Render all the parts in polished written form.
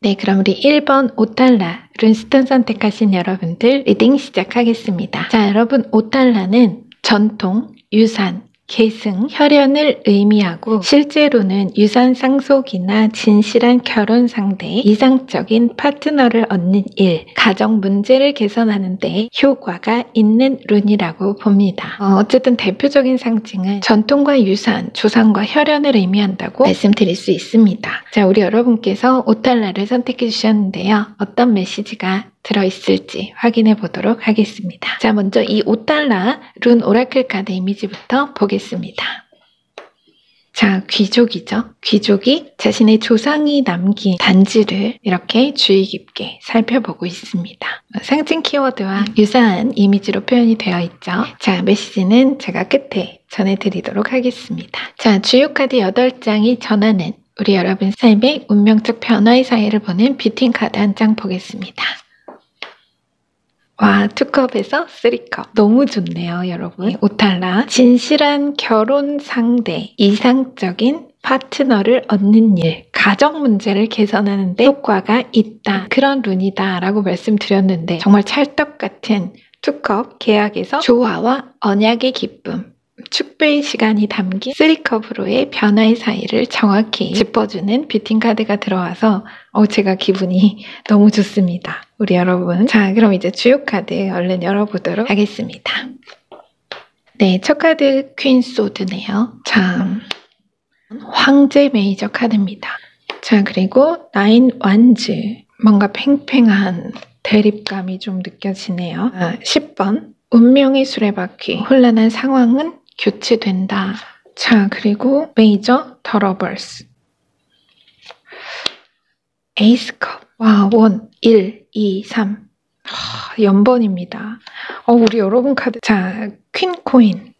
네, 그럼 우리 1번 5달러 룬스톤 선택하신 여러분들 리딩 시작하겠습니다. 자, 여러분 5달러는 전통, 유산, 계승, 혈연을 의미하고 실제로는 유산 상속이나 진실한 결혼 상대, 이상적인 파트너를 얻는 일, 가정 문제를 개선하는 데 효과가 있는 룬이라고 봅니다. 어쨌든 대표적인 상징은 전통과 유산, 조상과 혈연을 의미한다고 말씀드릴 수 있습니다. 자, 우리 여러분께서 5달러를 선택해 주셨는데요. 어떤 메시지가 들어있을지 확인해 보도록 하겠습니다. 자, 먼저 이 5달러 룬 오라클 카드 이미지부터 보겠습니다. 자, 귀족이죠. 귀족이 자신의 조상이 남긴 단지를 이렇게 주의 깊게 살펴보고 있습니다. 상징 키워드와 유사한 이미지로 표현이 되어 있죠. 자, 메시지는 제가 끝에 전해드리도록 하겠습니다. 자, 주요 카드 8장이 전하는 우리 여러분 삶의 운명적 변화의 사이를 보는 뷰티 카드 한 장 보겠습니다. 와, 2컵에서 3컵. 너무 좋네요, 여러분. 5달러. 진실한 결혼 상대, 이상적인 파트너를 얻는 일, 가정 문제를 개선하는 데 효과가 있다. 그런 룬이다 라고 말씀드렸는데 정말 찰떡 같은 2컵 계약에서 조화와 언약의 기쁨, 축배의 시간이 담긴 3컵으로의 변화의 사이를 정확히 짚어주는 뷰티 카드가 들어와서 제가 기분이 너무 좋습니다. 우리 여러분. 자, 그럼 이제 주요 카드 얼른 열어보도록 하겠습니다. 네, 첫 카드 퀸 소드네요. 자, 황제 메이저 카드입니다. 자, 그리고 나인 완즈. 뭔가 팽팽한 대립감이 좀 느껴지네요. 10번 운명의 수레바퀴. 혼란한 상황은 교체된다. 자, 그리고 메이저 더러벌스. 에이스컵. 와, 1, 2, 3. 연번입니다. 우리 여러분 카드. 자, 퀸코인.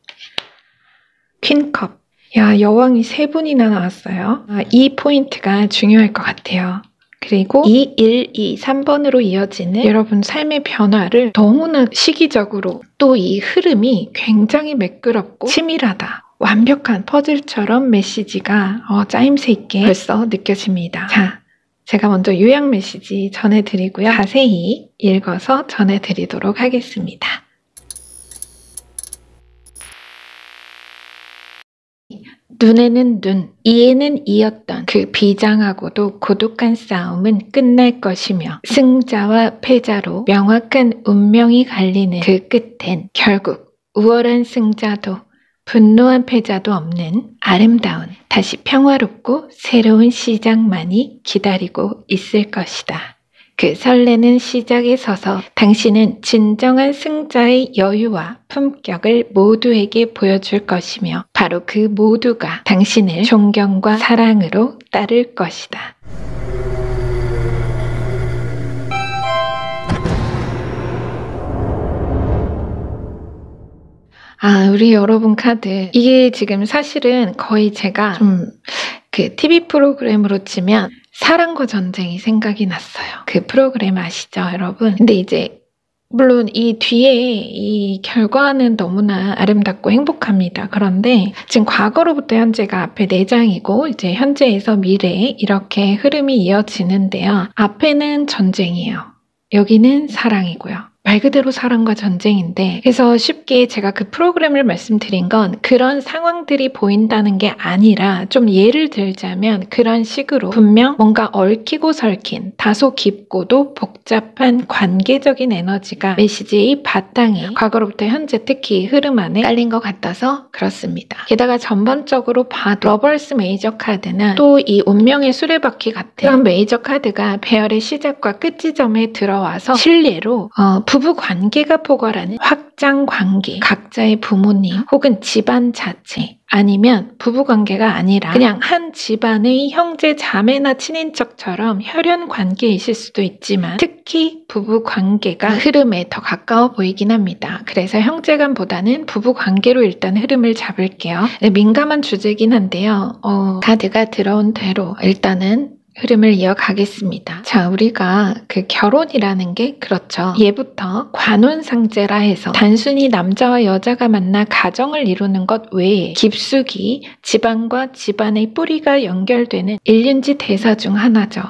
퀸컵. 야, 여왕이 3분이나 나왔어요. 이 포인트가 중요할 것 같아요. 그리고 2, 1, 2, 3번으로 이어지는 여러분 삶의 변화를 너무나 시기적으로 또 이 흐름이 굉장히 매끄럽고 치밀하다. 완벽한 퍼즐처럼 메시지가 짜임새 있게 벌써 느껴집니다. 자, 제가 먼저 요약 메시지 전해드리고요. 자세히 읽어서 전해드리도록 하겠습니다. 눈에는 눈, 이에는 이었던 그 비장하고도 고독한 싸움은 끝날 것이며 승자와 패자로 명확한 운명이 갈리는 그 끝엔 결국 우월한 승자도 분노한 패자도 없는 아름다운 다시 평화롭고 새로운 시작만이 기다리고 있을 것이다. 그 설레는 시작에 서서 당신은 진정한 승자의 여유와 품격을 모두에게 보여줄 것이며 바로 그 모두가 당신을 존경과 사랑으로 따를 것이다. 우리 여러분 카드. 이게 지금 사실은 거의 제가 좀 TV 프로그램으로 치면 사랑과 전쟁이 생각이 났어요. 그 프로그램 아시죠, 여러분? 근데 이제 물론 이 뒤에 이 결과는 너무나 아름답고 행복합니다. 그런데 지금 과거로부터 현재가 앞에 4장이고 이제 현재에서 미래에 이렇게 흐름이 이어지는데요. 앞에는 전쟁이에요. 여기는 사랑이고요. 말 그대로 사랑과 전쟁인데, 그래서 쉽게 제가 그 프로그램을 말씀드린 건 그런 상황들이 보인다는 게 아니라 좀 예를 들자면 그런 식으로 분명 뭔가 얽히고 설킨 다소 깊고도 복잡한 관계적인 에너지가 메시지의 바탕에 과거로부터 현재 특히 흐름 안에 깔린 것 같아서 그렇습니다. 게다가 전반적으로 봐도 러벌스 메이저 카드는 또 이 운명의 수레바퀴 같은 그런 메이저 카드가 배열의 시작과 끝 지점에 들어와서 신뢰로 부부 관계가 포괄하는 확장 관계, 각자의 부모님 혹은 집안 자체, 아니면 부부 관계가 아니라 그냥 한 집안의 형제 자매나 친인척처럼 혈연 관계이실 수도 있지만 특히 부부 관계가 흐름에 더 가까워 보이긴 합니다. 그래서 형제간보다는 부부 관계로 일단 흐름을 잡을게요. 민감한 주제긴 한데요. 카드가 들어온 대로 일단은 흐름을 이어가겠습니다. 자, 우리가 그 결혼이라는 게 그렇죠. 예부터 관혼상제라 해서 단순히 남자와 여자가 만나 가정을 이루는 것 외에 깊숙이 집안과 집안의 뿌리가 연결되는 일륜지 대사 중 하나죠.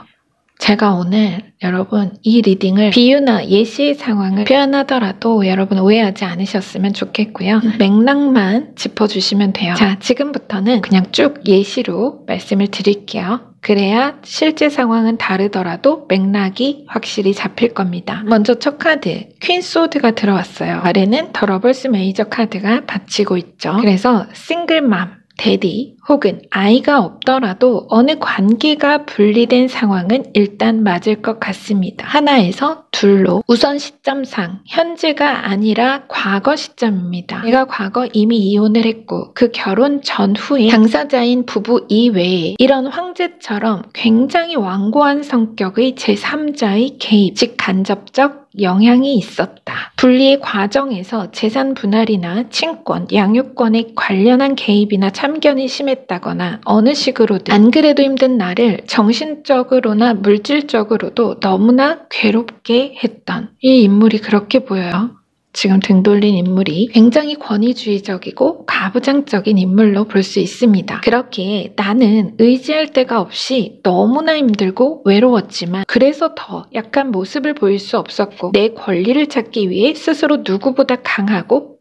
제가 오늘 여러분 이 리딩을 비유나 예시의 상황을 표현하더라도 여러분 오해하지 않으셨으면 좋겠고요. 맥락만 짚어주시면 돼요. 자, 지금부터는 그냥 쭉 예시로 말씀을 드릴게요. 그래야 실제 상황은 다르더라도 맥락이 확실히 잡힐 겁니다. 먼저 첫 카드, 퀸 소드가 들어왔어요. 아래는 더 러버스 메이저 카드가 받치고 있죠. 그래서 싱글맘, 데디 혹은 아이가 없더라도 어느 관계가 분리된 상황은 일단 맞을 것 같습니다. 하나에서 둘로 우선 시점상 현재가 아니라 과거 시점입니다. 내가 과거 이미 이혼을 했고 그 결혼 전후에 당사자인 부부 이외에 이런 황제처럼 굉장히 완고한 성격의 제3자의 개입, 즉 간접적 영향이 있었다. 분리의 과정에서 재산 분할이나 친권, 양육권에 관련한 개입이나 참견이 심했다거나 어느 식으로든 안 그래도 힘든 나를 정신적으로나 물질적으로도 너무나 괴롭게 했던 이 인물이 그렇게 보여요. 지금 등 돌린 인물이 굉장히 권위주의적이고 가부장적인 인물로 볼 수 있습니다. 그렇기에 나는 의지할 데가 없이 너무나 힘들고 외로웠지만 그래서 더 약한 모습을 보일 수 없었고 내 권리를 찾기 위해 스스로 누구보다 강하고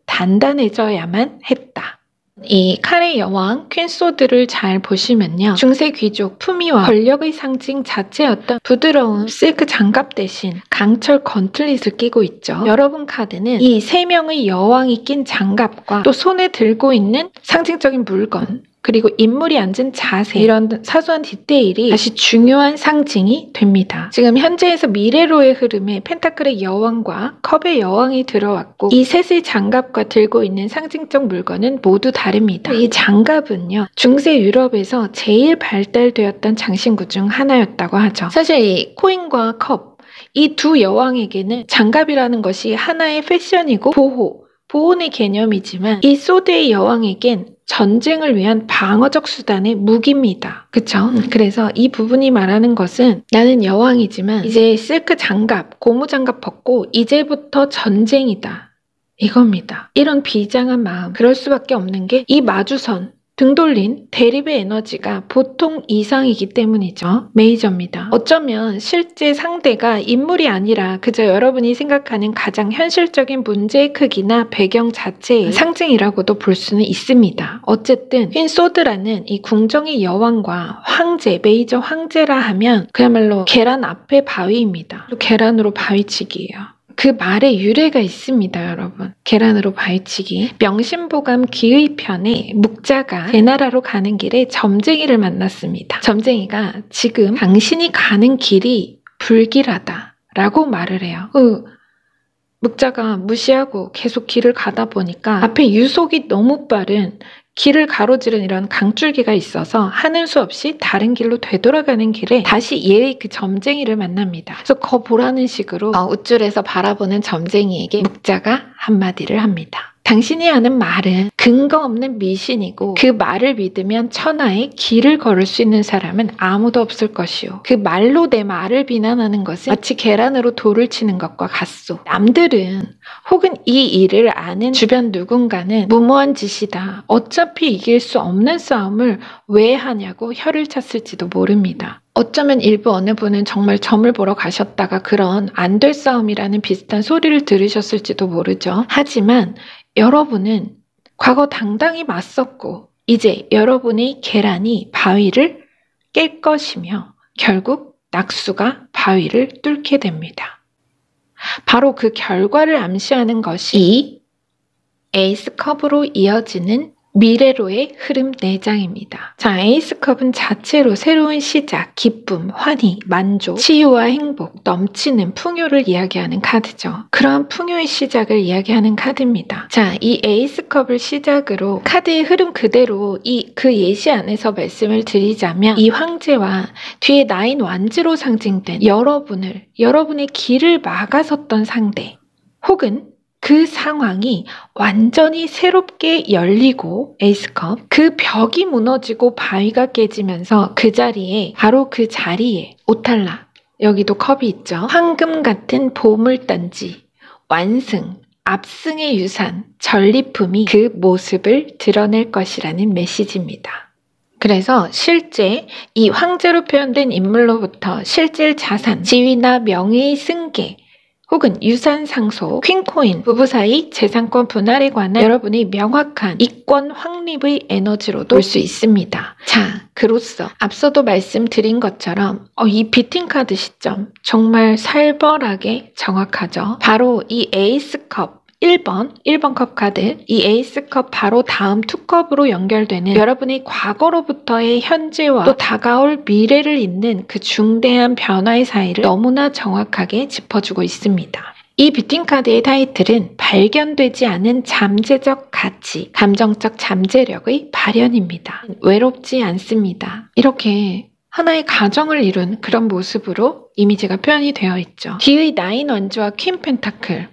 단단해져야만 했다. 이 칼의 여왕 퀸소드를 잘 보시면요. 중세 귀족 품위와 권력의 상징 자체였던 부드러운 실크 장갑 대신 강철 건틀릿을 끼고 있죠. 여러분 카드는 이 세 명의 여왕이 낀 장갑과 또 손에 들고 있는 상징적인 물건 그리고 인물이 앉은 자세 이런 사소한 디테일이 다시 중요한 상징이 됩니다. 지금 현재에서 미래로의 흐름에 펜타클의 여왕과 컵의 여왕이 들어왔고 이 셋의 장갑과 들고 있는 상징적 물건은 모두 다릅니다. 이 장갑은요. 중세 유럽에서 제일 발달되었던 장신구 중 하나였다고 하죠. 사실 이 코인과 컵 이 두 여왕에게는 장갑이라는 것이 하나의 패션이고 보온의 개념이지만 이 소드의 여왕에겐 전쟁을 위한 방어적 수단의 무기입니다. 그쵸? 그래서 이 부분이 말하는 것은 나는 여왕이지만 이제 실크 장갑, 고무 장갑 벗고 이제부터 전쟁이다. 이겁니다. 이런 비장한 마음, 그럴 수밖에 없는 게 이 마주선, 등 돌린 대립의 에너지가 보통 이상이기 때문이죠. 메이저입니다. 어쩌면 실제 상대가 인물이 아니라 그저 여러분이 생각하는 가장 현실적인 문제의 크기나 배경 자체의 상징이라고도 볼 수는 있습니다. 어쨌든 퀸 소드라는 이 궁정의 여왕과 황제, 메이저 황제라 하면 그야말로 계란 앞에 바위입니다. 또 계란으로 바위치기예요. 그 말에 유래가 있습니다, 여러분. 계란으로 바위치기. 명심보감 기의 편에 묵자가 제나라로 가는 길에 점쟁이를 만났습니다. 점쟁이가 지금 당신이 가는 길이 불길하다 라고 말을 해요. 묵자가 무시하고 계속 길을 가다 보니까 앞에 유속이 너무 빠른 길을 가로지른 이런 강줄기가 있어서 하는 수 없이 다른 길로 되돌아가는 길에 다시 얘의 그 점쟁이를 만납니다. 그래서 거 보라는 식으로 우쭐해서 바라보는 점쟁이에게 묵자가 한마디를 합니다. 당신이 하는 말은 근거 없는 미신이고 그 말을 믿으면 천하에 길을 걸을 수 있는 사람은 아무도 없을 것이오. 그 말로 내 말을 비난하는 것은 마치 계란으로 돌을 치는 것과 같소. 남들은 혹은 이 일을 아는 주변 누군가는 무모한 짓이다. 어차피 이길 수 없는 싸움을 왜 하냐고 혀를 찼을지도 모릅니다. 어쩌면 일부 어느 분은 정말 점을 보러 가셨다가 그런 안 될 싸움이라는 비슷한 소리를 들으셨을지도 모르죠. 하지만 여러분은 과거 당당히 맞섰고 이제 여러분의 계란이 바위를 깰 것이며 결국 낙수가 바위를 뚫게 됩니다. 바로 그 결과를 암시하는 것이 이 에이스컵으로 이어지는 미래로의 흐름 4장입니다. 자, 에이스컵은 자체로 새로운 시작, 기쁨, 환희, 만족, 치유와 행복, 넘치는 풍요를 이야기하는 카드죠. 그런 풍요의 시작을 이야기하는 카드입니다. 자, 이 에이스컵을 시작으로 카드의 흐름 그대로 그 예시 안에서 말씀을 드리자면 이 황제와 뒤에 9 완즈로 상징된 여러분의 길을 막아섰던 상대 혹은 그 상황이 완전히 새롭게 열리고 에이스컵 그 벽이 무너지고 바위가 깨지면서 바로 그 자리에 오탈라 여기도 컵이 있죠. 황금 같은 보물단지 완승 압승의 유산 전리품이 그 모습을 드러낼 것이라는 메시지입니다. 그래서 실제 이 황제로 표현된 인물로부터 실질 자산, 지위나 명예의 승계, 혹은 유산 상속, 퀸코인, 부부 사이 재산권 분할에 관한 여러분의 명확한 이권 확립의 에너지로도 볼 수 있습니다. 자, 그로써 앞서도 말씀드린 것처럼 이 비팅카드 시점 정말 살벌하게 정확하죠. 바로 이 에이스컵 1번 컵 카드, 이 에이스컵 바로 다음 투컵으로 연결되는 여러분의 과거로부터의 현재와 또 다가올 미래를 잇는 그 중대한 변화의 사이를 너무나 정확하게 짚어주고 있습니다. 이 비팅카드의 타이틀은 발견되지 않은 잠재적 가치, 감정적 잠재력의 발현입니다. 외롭지 않습니다. 이렇게 하나의 가정을 이룬 그런 모습으로 이미지가 표현이 되어 있죠. 뒤의 9 원즈와 퀸 펜타클,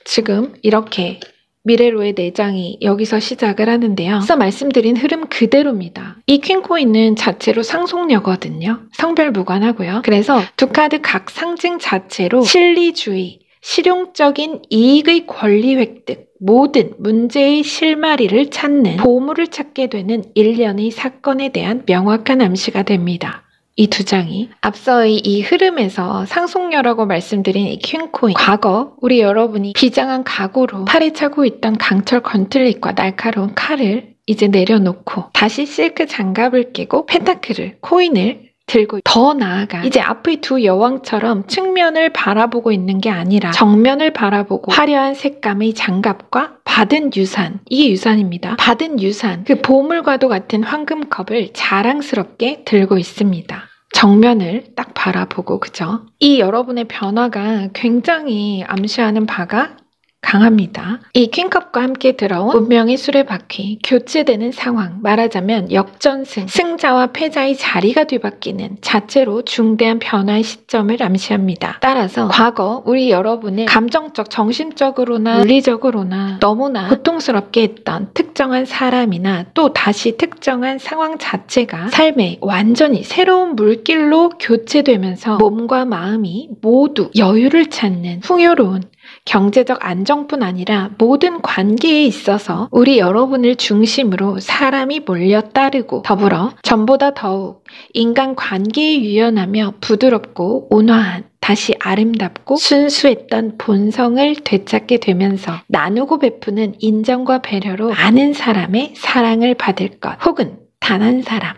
지금 이렇게 미래로의 4장이 여기서 시작을 하는데요. 앞서 말씀드린 흐름 그대로입니다. 이 퀸코인은 자체로 상속녀거든요. 성별 무관하고요. 그래서 두 카드 각 상징 자체로 실리주의, 실용적인 이익의 권리 획득, 모든 문제의 실마리를 찾는 보물을 찾게 되는 일련의 사건에 대한 명확한 암시가 됩니다. 이 2장이 앞서의 이 흐름에서 상속녀라고 말씀드린 이 퀸코인, 과거 우리 여러분이 비장한 각오로 팔에 차고 있던 강철 건틀릿과 날카로운 칼을 이제 내려놓고 다시 실크 장갑을 끼고 펜타클을, 코인을 들고 더 나아가 이제 앞의 두 여왕처럼 측면을 바라보고 있는 게 아니라 정면을 바라보고 화려한 색감의 장갑과 받은 유산, 이게 유산입니다. 받은 유산, 그 보물과도 같은 황금컵을 자랑스럽게 들고 있습니다. 정면을 딱 바라보고, 그죠? 이 여러분의 변화가 굉장히 암시하는 바가 강합니다. 이 퀸컵과 함께 들어온 운명의 수레바퀴, 교체되는 상황, 말하자면 역전승, 승자와 패자의 자리가 뒤바뀌는 자체로 중대한 변화의 시점을 암시합니다. 따라서 과거 우리 여러분의 감정적, 정신적으로나 물리적으로나 너무나 고통스럽게 했던 특정한 사람이나 또 다시 특정한 상황 자체가 삶의 완전히 새로운 물길로 교체되면서 몸과 마음이 모두 여유를 찾는 풍요로운 경제적 안정뿐 아니라 모든 관계에 있어서 우리 여러분을 중심으로 사람이 몰려 따르고 더불어 전보다 더욱 인간 관계에 유연하며 부드럽고 온화한 다시 아름답고 순수했던 본성을 되찾게 되면서 나누고 베푸는 인정과 배려로 많은 사람의 사랑을 받을 것, 혹은 단 한 사람,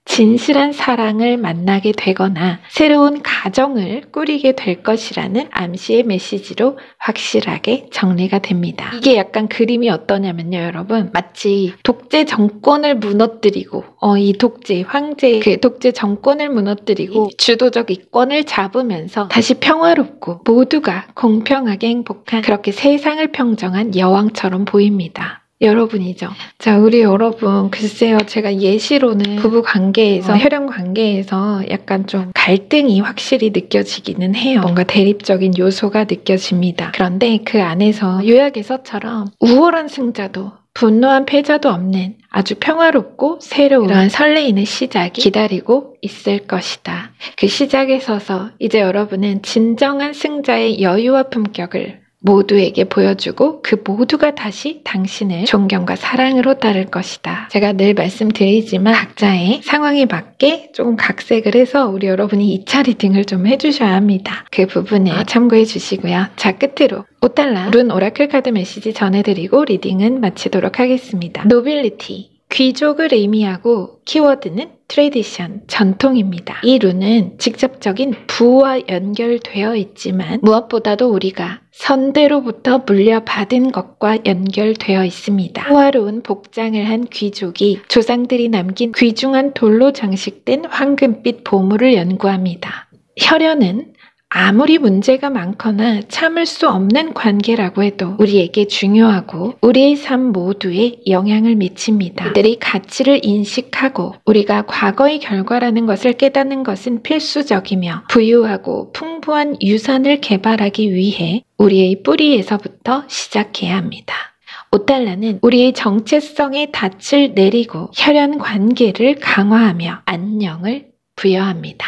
진실한 사랑을 만나게 되거나 새로운 가정을 꾸리게 될 것이라는 암시의 메시지로 확실하게 정리가 됩니다. 이게 약간 그림이 어떠냐면요, 여러분. 마치 독재 정권을 무너뜨리고 이 독재, 황제 그 독재 정권을 무너뜨리고 주도적 이권을 잡으면서 다시 평화롭고 모두가 공평하게 행복한, 그렇게 세상을 평정한 여왕처럼 보입니다. 여러분이죠. 자, 우리 여러분, 글쎄요, 제가 예시로는 부부 관계에서, 혈연 관계에서 약간 좀 갈등이 확실히 느껴지기는 해요. 뭔가 대립적인 요소가 느껴집니다. 그런데 그 안에서 요약에서처럼 우월한 승자도 분노한 패자도 없는 아주 평화롭고 새로운 그런 설레이는 시작이 기다리고 있을 것이다. 그 시작에 서서 이제 여러분은 진정한 승자의 여유와 품격을 모두에게 보여주고 그 모두가 다시 당신을 존경과 사랑으로 따를 것이다. 제가 늘 말씀드리지만 각자의 상황에 맞게 조금 각색을 해서 우리 여러분이 2차 리딩을 좀 해주셔야 합니다. 그 부분을 참고해 주시고요. 자, 끝으로 5달러 룬 오라클 카드 메시지 전해드리고 리딩은 마치도록 하겠습니다. 노빌리티, 귀족을 의미하고 키워드는 트레디션, 전통입니다. 이 룬은 직접적인 부와 연결되어 있지만 무엇보다도 우리가 선대로부터 물려받은 것과 연결되어 있습니다. 호화로운 복장을 한 귀족이 조상들이 남긴 귀중한 돌로 장식된 황금빛 보물을 연구합니다. 혈연은 아무리 문제가 많거나 참을 수 없는 관계라고 해도 우리에게 중요하고 우리의 삶 모두에 영향을 미칩니다. 그들의 가치를 인식하고 우리가 과거의 결과라는 것을 깨닫는 것은 필수적이며 부유하고 풍부한 유산을 개발하기 위해 우리의 뿌리에서부터 시작해야 합니다. 5달러는 우리의 정체성의 닻을 내리고 혈연 관계를 강화하며 안녕을 부여합니다.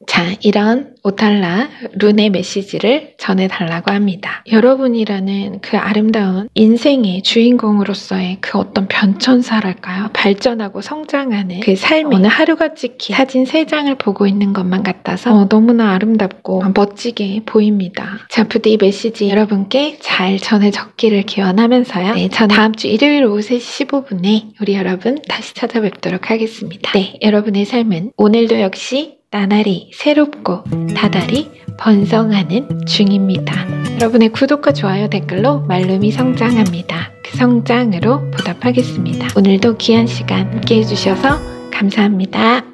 자, 이런 오탈라 룬의 메시지를 전해달라고 합니다. 여러분이라는 그 아름다운 인생의 주인공으로서의 그 어떤 변천사랄까요? 발전하고 성장하는 그 삶의 어느 하루가 찍힌 사진 3장을 보고 있는 것만 같아서 너무나 아름답고 멋지게 보입니다. 자, 부디 이 메시지 여러분께 잘 전해졌기를 기원하면서요. 네, 저는 다음 주 일요일 오후 3시 15분에 우리 여러분 다시 찾아뵙도록 하겠습니다. 네, 여러분의 삶은 오늘도 역시 나날이 새롭고 다달이 번성하는 중입니다. 여러분의 구독과 좋아요 댓글로 말룸이 성장합니다. 그 성장으로 보답하겠습니다. 오늘도 귀한 시간 함께 해주셔서 감사합니다.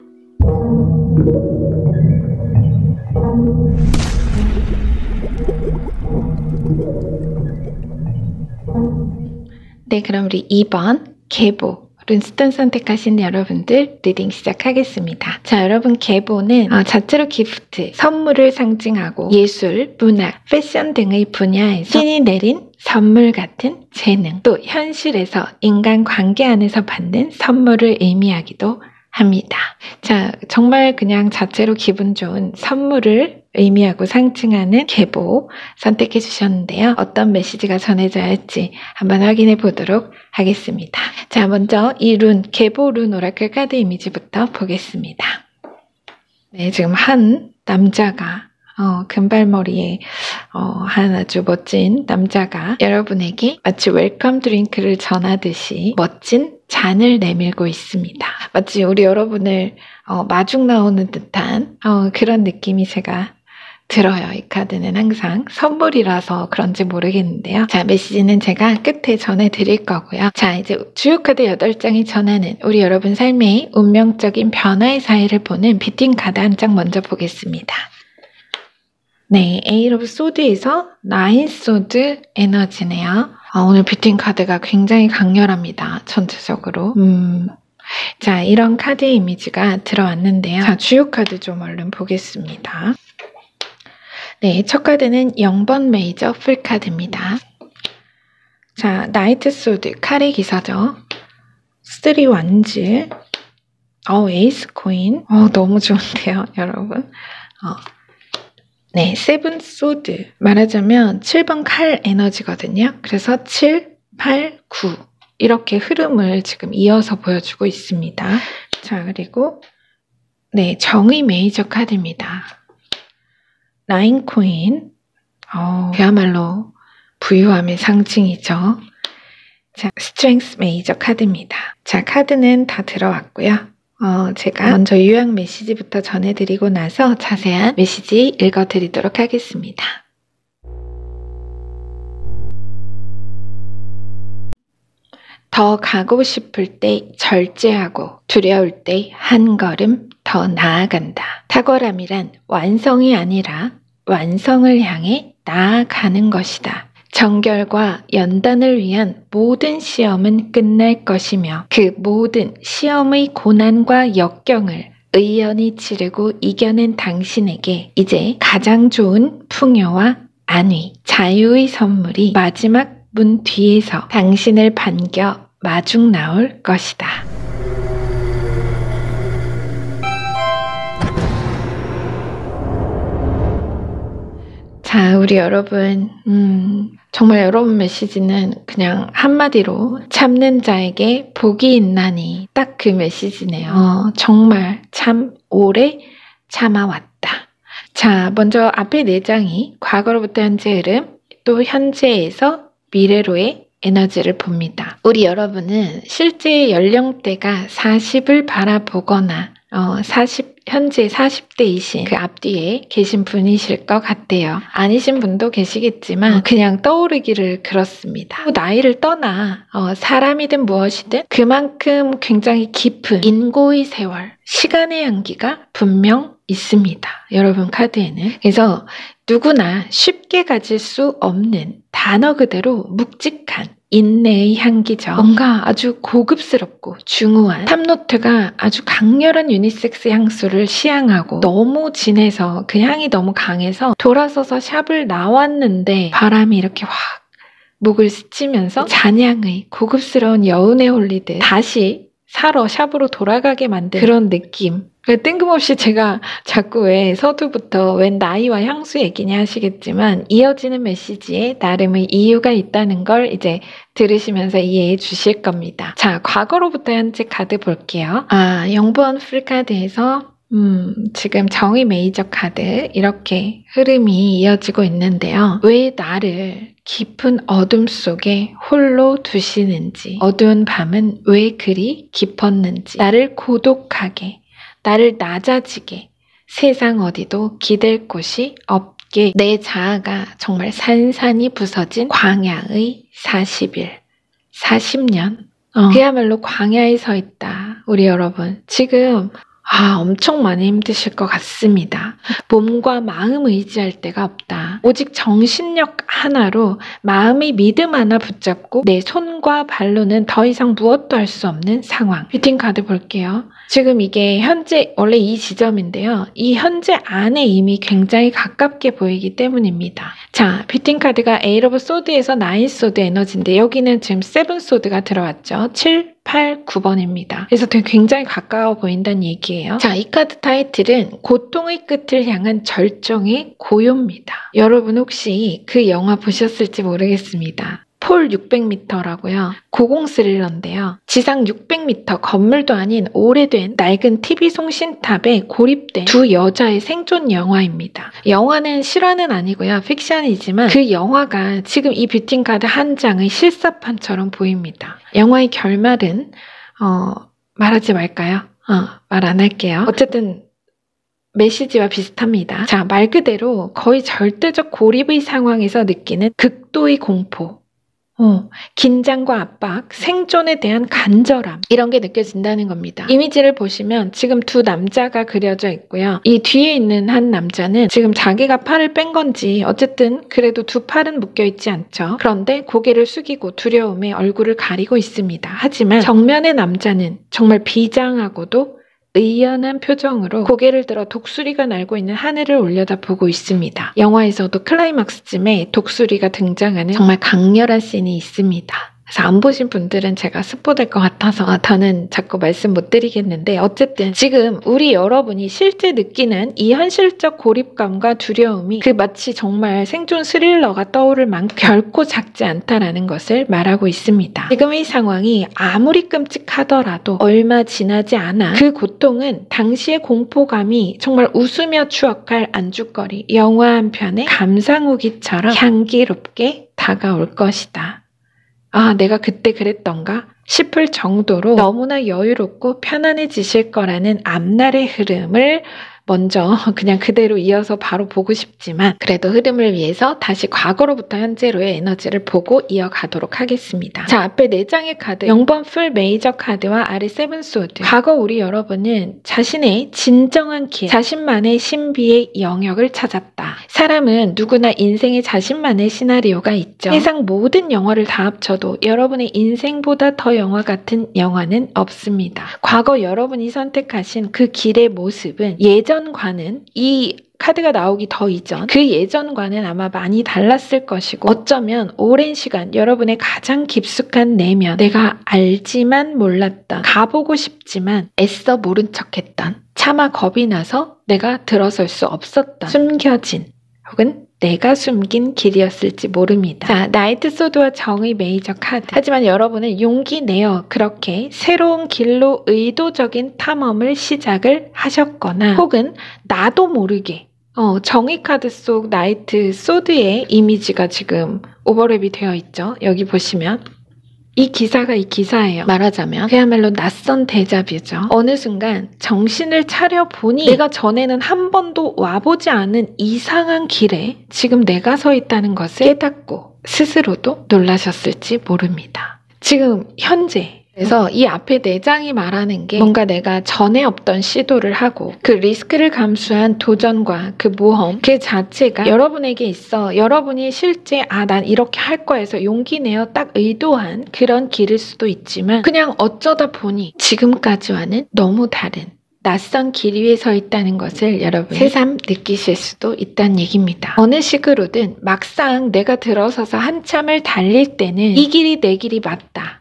네, 그럼 우리 2번 계보 룬스톤 선택하신 여러분들 리딩 시작하겠습니다. 자, 여러분 계보는 자체로 기프트, 선물을 상징하고 예술, 문학, 패션 등의 분야에서 신이 내린 선물 같은 재능, 또 현실에서 인간관계 안에서 받는 선물을 의미하기도 합니다. 자, 정말 그냥 자체로 기분 좋은 선물을 의미하고 상징하는 계보 선택해 주셨는데요. 어떤 메시지가 전해져야 할지 한번 확인해 보도록 하겠습니다. 자, 먼저 이 룬, 계보 룬 오라클 카드 이미지부터 보겠습니다. 네, 지금 한 남자가 금발머리에 한 아주 멋진 남자가 여러분에게 마치 웰컴 드링크를 전하듯이 멋진 잔을 내밀고 있습니다. 마치 우리 여러분을 마중 나오는 듯한 그런 느낌이 제가 들어요. 이 카드는 항상 선물이라서 그런지 모르겠는데요. 자, 메시지는 제가 끝에 전해드릴 거고요. 자, 이제 주요 카드 8장이 전하는 우리 여러분 삶의 운명적인 변화의 사이를 보는 비팅 카드 한 장 먼저 보겠습니다. 네, 에이트 오브 소드에서 9 소드 에너지네요. 오늘 비팅 카드가 굉장히 강렬합니다. 전체적으로. 자, 이런 카드의 이미지가 들어왔는데요. 자, 주요 카드 좀 얼른 보겠습니다. 네, 첫 카드는 0번 메이저 풀 카드입니다. 자, 나이트 소드, 칼의 기사죠. 3 완즈, 에이스 코인. 너무 좋은데요, 여러분. 네, 7 소드. 말하자면 7번 칼 에너지거든요. 그래서 7, 8, 9 이렇게 흐름을 지금 이어서 보여주고 있습니다. 자, 그리고 네, 정의 메이저 카드입니다. 9 코인. 그야말로 부유함의 상징이죠. 자, 스트렝스 메이저 카드입니다. 자, 카드는 다 들어왔고요. 제가 먼저 요약 메시지부터 전해드리고 나서 자세한 메시지 읽어드리도록 하겠습니다. 더 가고 싶을 때 절제하고 두려울 때 한 걸음 더 나아간다. 탁월함이란 완성이 아니라 완성을 향해 나아가는 것이다. 정결과 연단을 위한 모든 시험은 끝날 것이며 그 모든 시험의 고난과 역경을 의연히 치르고 이겨낸 당신에게 이제 가장 좋은 풍요와 안위, 자유의 선물이 마지막 문 뒤에서 당신을 반겨 마중 나올 것이다. 자, 우리 여러분, 정말 여러분 메시지는 그냥 한마디로 참는 자에게 복이 있나니 딱 그 메시지네요. 정말 참 오래 참아왔다. 자, 먼저 앞에 4장이 과거로부터 현재 흐름, 또 현재에서 미래로의 에너지를 봅니다. 우리 여러분은 실제 연령대가 40을 바라보거나 현재 40대이신 그 앞뒤에 계신 분이실 것 같아요. 아니신 분도 계시겠지만 그냥 떠오르기를 그렇습니다. 나이를 떠나 사람이든 무엇이든 그만큼 굉장히 깊은 인고의 세월, 시간의 향기가 분명 있습니다. 여러분 카드에는. 그래서 누구나 쉽게 가질 수 없는 단어 그대로 묵직한 인내의 향기죠. 뭔가 아주 고급스럽고 중후한 탑노트가 아주 강렬한 유니섹스 향수를 시향하고 너무 진해서 그 향이 너무 강해서 돌아서서 샵을 나왔는데 바람이 이렇게 확 목을 스치면서 잔향의 고급스러운 여운에 홀리듯 다시 사러 샵으로 돌아가게 만든 그런 느낌. 뜬금없이 제가 자꾸 왜 서두부터 웬 나이와 향수 얘기냐 하시겠지만 이어지는 메시지에 나름의 이유가 있다는 걸 이제 들으시면서 이해해 주실 겁니다. 자, 과거로부터 현재 카드 볼게요. 영번 풀카드에서 지금 정의 메이저 카드 이렇게 흐름이 이어지고 있는데요. 왜 나를 깊은 어둠 속에 홀로 두시는지, 어두운 밤은 왜 그리 깊었는지, 나를 고독하게, 나를 낮아지게, 세상 어디도 기댈 곳이 없게 내 자아가 정말 산산이 부서진 광야의 40일, 40년 그야말로 광야에 서 있다. 우리 여러분 지금 엄청 많이 힘드실 것 같습니다. 몸과 마음 의지할 데가 없다. 오직 정신력 하나로 마음의 믿음 하나 붙잡고 내 손과 발로는 더 이상 무엇도 할 수 없는 상황. 뷰팅 카드 볼게요. 지금 이게 현재 원래 이 지점인데요. 이 현재 안에 이미 굉장히 가깝게 보이기 때문입니다. 자, 뷰팅 카드가 에이트 오브 소드에서 9 소드 에너지인데 여기는 지금 7 소드가 들어왔죠. 7, 8, 9번입니다. 그래서 되게 굉장히 가까워 보인다는 얘기예요. 자, 이 카드 타이틀은 고통의 끝을 향한 절정의 고요입니다. 여러분 혹시 그 영화 보셨을지 모르겠습니다. 폴 600m라고요. 고공 스릴러인데요. 지상 600m 건물도 아닌 오래된 낡은 TV 송신탑에 고립된 두 여자의 생존 영화입니다. 영화는 실화는 아니고요. 픽션이지만 그 영화가 지금 이 뷰팅 카드 한 장의 실사판처럼 보입니다. 영화의 결말은 말하지 말까요? 말 안 할게요. 어쨌든 메시지와 비슷합니다. 자, 말 그대로 거의 절대적 고립의 상황에서 느끼는 극도의 공포, 긴장과 압박, 생존에 대한 간절함 이런 게 느껴진다는 겁니다. 이미지를 보시면 지금 두 남자가 그려져 있고요. 이 뒤에 있는 한 남자는 지금 자기가 팔을 뺀 건지 어쨌든 그래도 두 팔은 묶여 있지 않죠. 그런데 고개를 숙이고 두려움에 얼굴을 가리고 있습니다. 하지만 정면의 남자는 정말 비장하고도 의연한 표정으로 고개를 들어 독수리가 날고 있는 하늘을 올려다보고 있습니다. 영화에서도 클라이막스쯤에 독수리가 등장하는 정말 강렬한 씬이 있습니다. 그래서 안 보신 분들은 제가 스포될 것 같아서 더는 자꾸 말씀 못 드리겠는데 어쨌든 지금 우리 여러분이 실제 느끼는 이 현실적 고립감과 두려움이 그 마치 정말 생존 스릴러가 떠오를 만큼 결코 작지 않다라는 것을 말하고 있습니다. 지금의 상황이 아무리 끔찍하더라도 얼마 지나지 않아 그 고통은 당시의 공포감이 정말 웃으며 추억할 안주거리 영화 한 편의 감상후기처럼 향기롭게 다가올 것이다. 내가 그때 그랬던가 싶을 정도로 너무나 여유롭고 편안해지실 거라는 앞날의 흐름을 먼저 그냥 그대로 이어서 바로 보고 싶지만 그래도 흐름을 위해서 다시 과거로부터 현재로의 에너지를 보고 이어가도록 하겠습니다. 자, 앞에 4장의 카드 0번 풀 메이저 카드와 아래 7 소드 과거 우리 여러분은 자신의 진정한 길, 자신만의 신비의 영역을 찾았다. 사람은 누구나 인생에 자신만의 시나리오가 있죠. 세상 모든 영화를 다 합쳐도 여러분의 인생보다 더 영화 같은 영화는 없습니다. 과거 여러분이 선택하신 그 길의 모습은 예전과는 이 카드가 나오기 더 이전 그 예전과는 아마 많이 달랐을 것이고 어쩌면 오랜 시간 여러분의 가장 깊숙한 내면 내가 알지만 몰랐던 가보고 싶지만 애써 모른 척했던 차마 겁이 나서 내가 들어설 수 없었던 숨겨진 혹은 내가 숨긴 길이었을지 모릅니다. 자, 나이트 소드와 정의 메이저 카드. 하지만 여러분은 용기 내어 그렇게 새로운 길로 의도적인 탐험을 시작을 하셨거나 혹은 나도 모르게 정의 카드 속 나이트 소드의 이미지가 지금 오버랩이 되어 있죠. 여기 보시면 이 기사가 이 기사예요. 말하자면 그야말로 낯선 데자뷰죠. 어느 순간 정신을 차려보니 내가 전에는 한 번도 와보지 않은 이상한 길에 지금 내가 서 있다는 것을 깨닫고 스스로도 놀라셨을지 모릅니다. 지금 현재 그래서 이 앞에 4장이 말하는 게 뭔가 내가 전에 없던 시도를 하고 그 리스크를 감수한 도전과 그 모험 그 자체가 여러분에게 있어 여러분이 실제 난 이렇게 할 거야 해서 용기 내어 딱 의도한 그런 길일 수도 있지만 그냥 어쩌다 보니 지금까지와는 너무 다른 낯선 길 위에 서 있다는 것을 여러분이 새삼 느끼실 수도 있다는 얘기입니다. 어느 식으로든 막상 내가 들어서서 한참을 달릴 때는 이 길이 내 길이 맞다.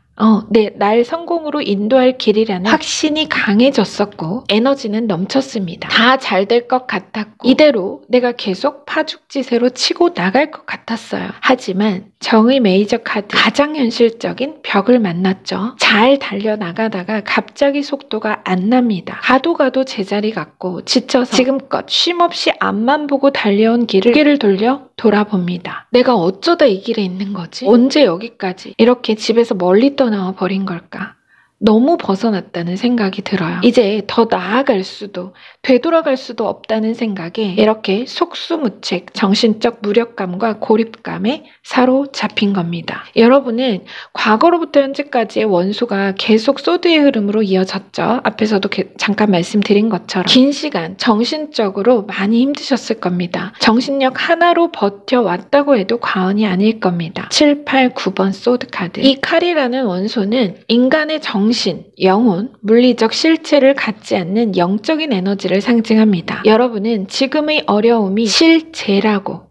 날 성공으로 인도할 길이라는 확신이 강해졌었고 에너지는 넘쳤습니다. 다 잘 될 것 같았고 이대로 내가 계속 파죽지세로 치고 나갈 것 같았어요. 하지만 정의 메이저 카드 가장 현실적인 벽을 만났죠. 잘 달려나가다가 갑자기 속도가 안 납니다. 가도 제자리 같고 지쳐서 지금껏 쉼없이 앞만 보고 달려온 길을 돌려 돌아봅니다. 내가 어쩌다 이 길에 있는 거지? 언제 여기까지 이렇게 집에서 멀리 떠나와 버린 걸까? 너무 벗어났다는 생각이 들어요. 이제 더 나아갈 수도 되돌아갈 수도 없다는 생각에 이렇게 속수무책 정신적 무력감과 고립감에 사로잡힌 겁니다. 여러분은 과거로부터 현재까지의 원소가 계속 소드의 흐름으로 이어졌죠. 앞에서도 잠깐 말씀드린 것처럼 긴 시간 정신적으로 많이 힘드셨을 겁니다. 정신력 하나로 버텨왔다고 해도 과언이 아닐 겁니다. 7, 8, 9번 소드 카드. 이 칼이라는 원소는 인간의 정신, 영혼, 물리적 실체를 갖지 않는 영적인 에너지를 상징합니다. 여러분은 지금의 어려움이 실제라고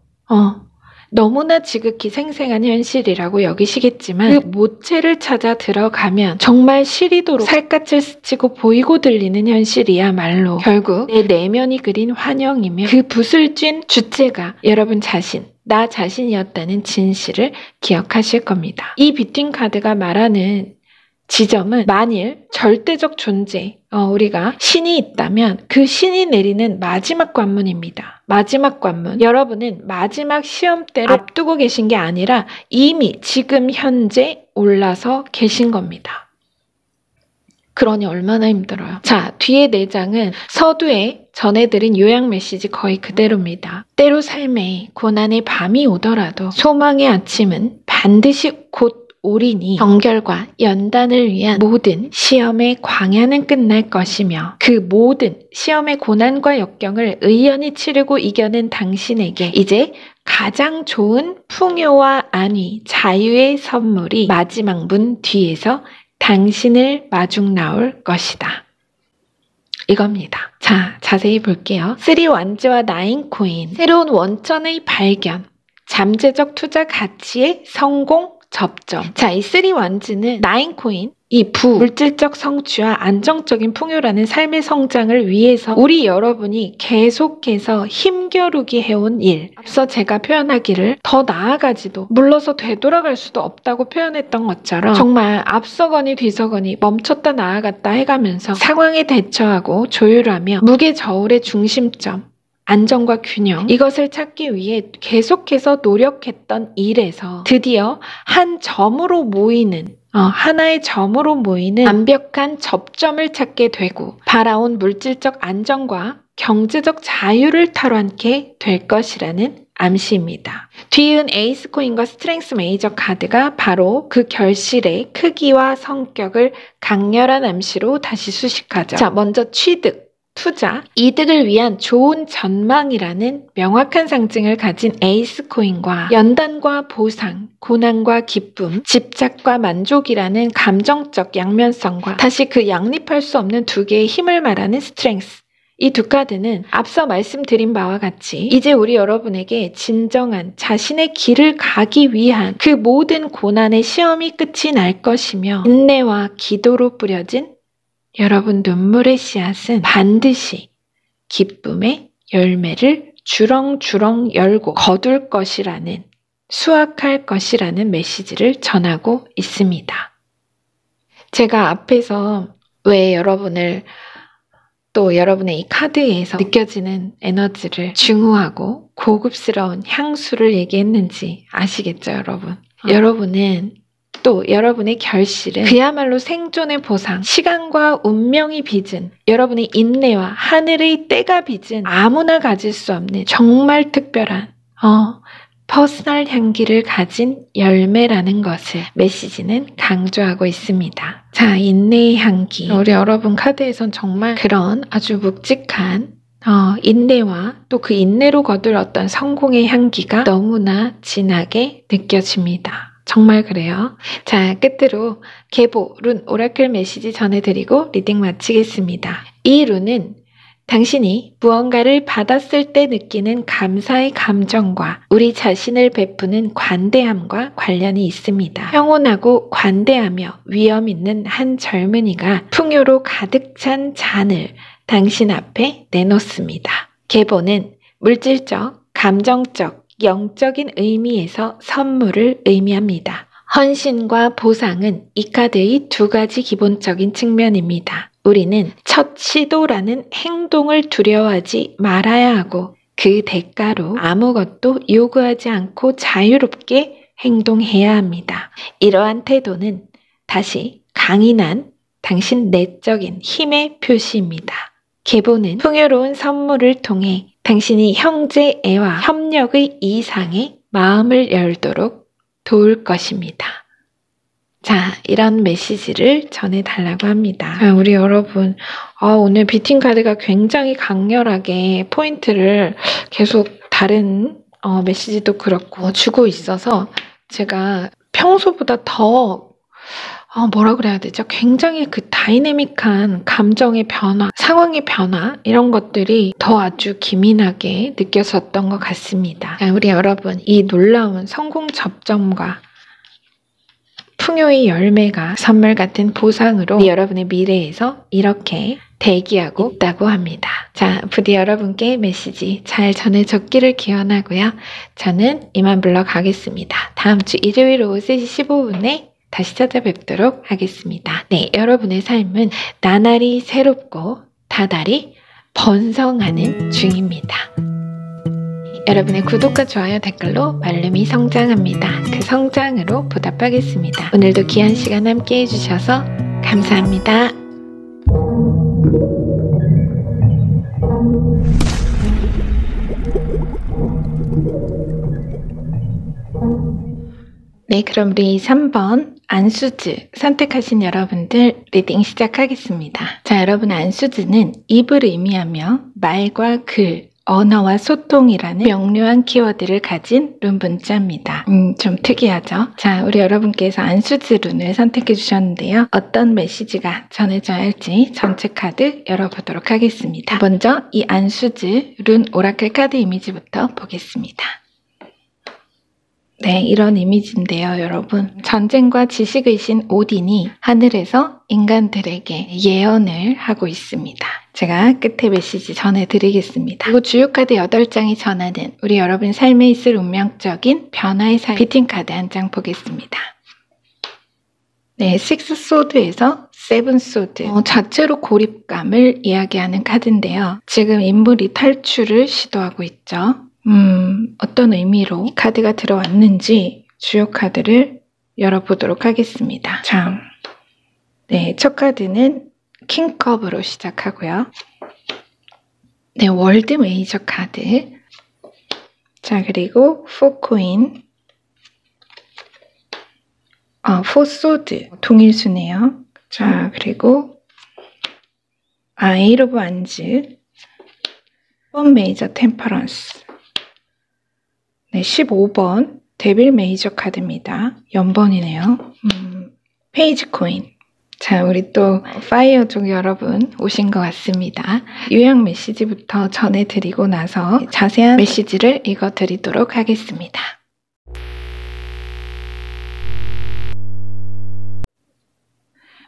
너무나 지극히 생생한 현실이라고 여기시겠지만 그 모체를 찾아 들어가면 정말 시리도록 살갗을 스치고 보이고 들리는 현실이야말로 결국 내 내면이 그린 환영이며 그 붓을 쥔 주체가 여러분 자신, 나 자신이었다는 진실을 기억하실 겁니다. 이 비트윈 카드가 말하는 지점은 만일 절대적 존재, 우리가 신이 있다면 그 신이 내리는 마지막 관문입니다. 마지막 관문. 여러분은 마지막 시험대를 앞두고 계신 게 아니라 이미 지금 현재 올라서 계신 겁니다. 그러니 얼마나 힘들어요. 자, 뒤에 4장은 서두에 전해드린 요약 메시지 거의 그대로입니다. 때로 삶에 고난의 밤이 오더라도 소망의 아침은 반드시 곧 오리니 정결과 연단을 위한 모든 시험의 광야는 끝날 것이며 그 모든 시험의 고난과 역경을 의연히 치르고 이겨낸 당신에게 이제 가장 좋은 풍요와 안위, 자유의 선물이 마지막 문 뒤에서 당신을 마중 나올 것이다. 이겁니다. 자, 자세히 볼게요. 3 완즈와 9 코인, 새로운 원천의 발견, 잠재적 투자 가치의 성공, 접점. 자, 이 3 완즈는 9 코인, 이 물질적 성취와 안정적인 풍요라는 삶의 성장을 위해서 우리 여러분이 계속해서 힘겨루기 해온 일. 앞서 제가 표현하기를 더 나아가지도 물러서 되돌아갈 수도 없다고 표현했던 것처럼 정말 앞서거니 뒤서거니 멈췄다 나아갔다 해가면서 상황에 대처하고 조율하며 무게저울의 중심점, 안정과 균형, 이것을 찾기 위해 계속해서 노력했던 일에서 드디어 한 점으로 모이는 하나의 점으로 모이는 완벽한 접점을 찾게 되고 바라온 물질적 안정과 경제적 자유를 탈환케 될 것이라는 암시입니다. 뒤은 에이스 코인과 스트렝스 메이저 카드가 바로 그 결실의 크기와 성격을 강렬한 암시로 다시 수식하죠. 자, 먼저 취득. 투자, 이득을 위한 좋은 전망이라는 명확한 상징을 가진 에이스 코인과 연단과 보상, 고난과 기쁨, 집착과 만족이라는 감정적 양면성과 다시 그 양립할 수 없는 2개의 힘을 말하는 스트렝스. 이 2 카드는 앞서 말씀드린 바와 같이 이제 우리 여러분에게 진정한 자신의 길을 가기 위한 그 모든 고난의 시험이 끝이 날 것이며 인내와 기도로 뿌려진 여러분 눈물의 씨앗은 반드시 기쁨의 열매를 주렁주렁 열고 거둘 것이라는, 수확할 것이라는 메시지를 전하고 있습니다. 제가 앞에서 왜 여러분을 또 여러분의 이 카드에서 느껴지는 에너지를 중후하고 고급스러운 향수를 얘기했는지 아시겠죠, 여러분? 여러분은 또 여러분의 결실은 그야말로 생존의 보상, 시간과 운명이 빚은 여러분의 인내와 하늘의 때가 빚은 아무나 가질 수 없는 정말 특별한 퍼스널 향기를 가진 열매라는 것을 메시지는 강조하고 있습니다. 자, 인내의 향기. 우리 여러분 카드에선 정말 그런 아주 묵직한 인내와 또 그 인내로 거둘 어떤 성공의 향기가 너무나 진하게 느껴집니다. 정말 그래요. 자, 끝으로 계보 룬 오라클 메시지 전해드리고 리딩 마치겠습니다. 이 룬은 당신이 무언가를 받았을 때 느끼는 감사의 감정과 우리 자신을 베푸는 관대함과 관련이 있습니다. 평온하고 관대하며 위엄 있는 한 젊은이가 풍요로 가득 찬 잔을 당신 앞에 내놓습니다. 계보는 물질적, 감정적, 영적인 의미에서 선물을 의미합니다. 헌신과 보상은 이 카드의 두 가지 기본적인 측면입니다. 우리는 첫 시도라는 행동을 두려워하지 말아야 하고 그 대가로 아무것도 요구하지 않고 자유롭게 행동해야 합니다. 이러한 태도는 다시 강인한 당신 내적인 힘의 표시입니다. 계보는 풍요로운 선물을 통해 당신이 형제애와 협력의 이상의 마음을 열도록 도울 것입니다. 자, 이런 메시지를 전해달라고 합니다. 자, 우리 여러분, 오늘 비팅 카드가 굉장히 강렬하게 포인트를 계속 다른 메시지도 그렇고 주고 있어서 제가 평소보다 더 뭐라 그래야 되죠? 굉장히 그 다이내믹한 감정의 변화, 상황의 변화 이런 것들이 더 아주 기민하게 느껴졌던 것 같습니다. 자, 우리 여러분, 이 놀라운 성공 접점과 풍요의 열매가 선물 같은 보상으로 여러분의 미래에서 이렇게 대기하고 있다고 합니다. 자, 부디 여러분께 메시지 잘 전해졌기를 기원하고요. 저는 이만 물러가겠습니다. 다음 주 일요일 오후 3시 15분에 다시 찾아뵙도록 하겠습니다. 네, 여러분의 삶은 나날이 새롭고 다달이 번성하는 중입니다. 여러분의 구독과 좋아요, 댓글로 말름이 성장합니다. 그 성장으로 보답하겠습니다. 오늘도 귀한 시간 함께 해주셔서 감사합니다. 네, 그럼 우리 3번 안수즈 선택하신 여러분들 리딩 시작하겠습니다. 자, 여러분, 안수즈는 입을 의미하며 말과 글, 언어와 소통이라는 명료한 키워드를 가진 룬 문자입니다. 좀 특이하죠? 자, 우리 여러분께서 안수즈 룬을 선택해 주셨는데요. 어떤 메시지가 전해져야 할지 전체 카드 열어보도록 하겠습니다. 먼저 이 안수즈 룬 오라클 카드 이미지부터 보겠습니다. 네, 이런 이미지인데요, 여러분. 전쟁과 지식의 신 오딘이 하늘에서 인간들에게 예언을 하고 있습니다. 제가 끝에 메시지 전해드리겠습니다. 그리고 주요 카드 8장이 전하는 우리 여러분 삶에 있을 운명적인 변화의 비팅 카드 한 장 보겠습니다. 네, 6 소드에서 7 소드. 자체로 고립감을 이야기하는 카드인데요. 지금 인물이 탈출을 시도하고 있죠. 어떤 의미로 카드가 들어왔는지 주요 카드를 열어보도록 하겠습니다. 자, 네, 첫 카드는 킹컵으로 시작하고요. 네, 월드 메이저 카드. 자, 그리고 4코인, 4소드, 동일수네요. 자, 그리고 에이트 오브 완즈, 1 메이저 템퍼런스. 네, 15번 데빌 메이저 카드입니다. 연번이네요. 페이지 코인. 자, 우리 또 파이어 쪽 여러분 오신 것 같습니다. 요약 메시지부터 전해드리고 나서 자세한 메시지를 읽어드리도록 하겠습니다.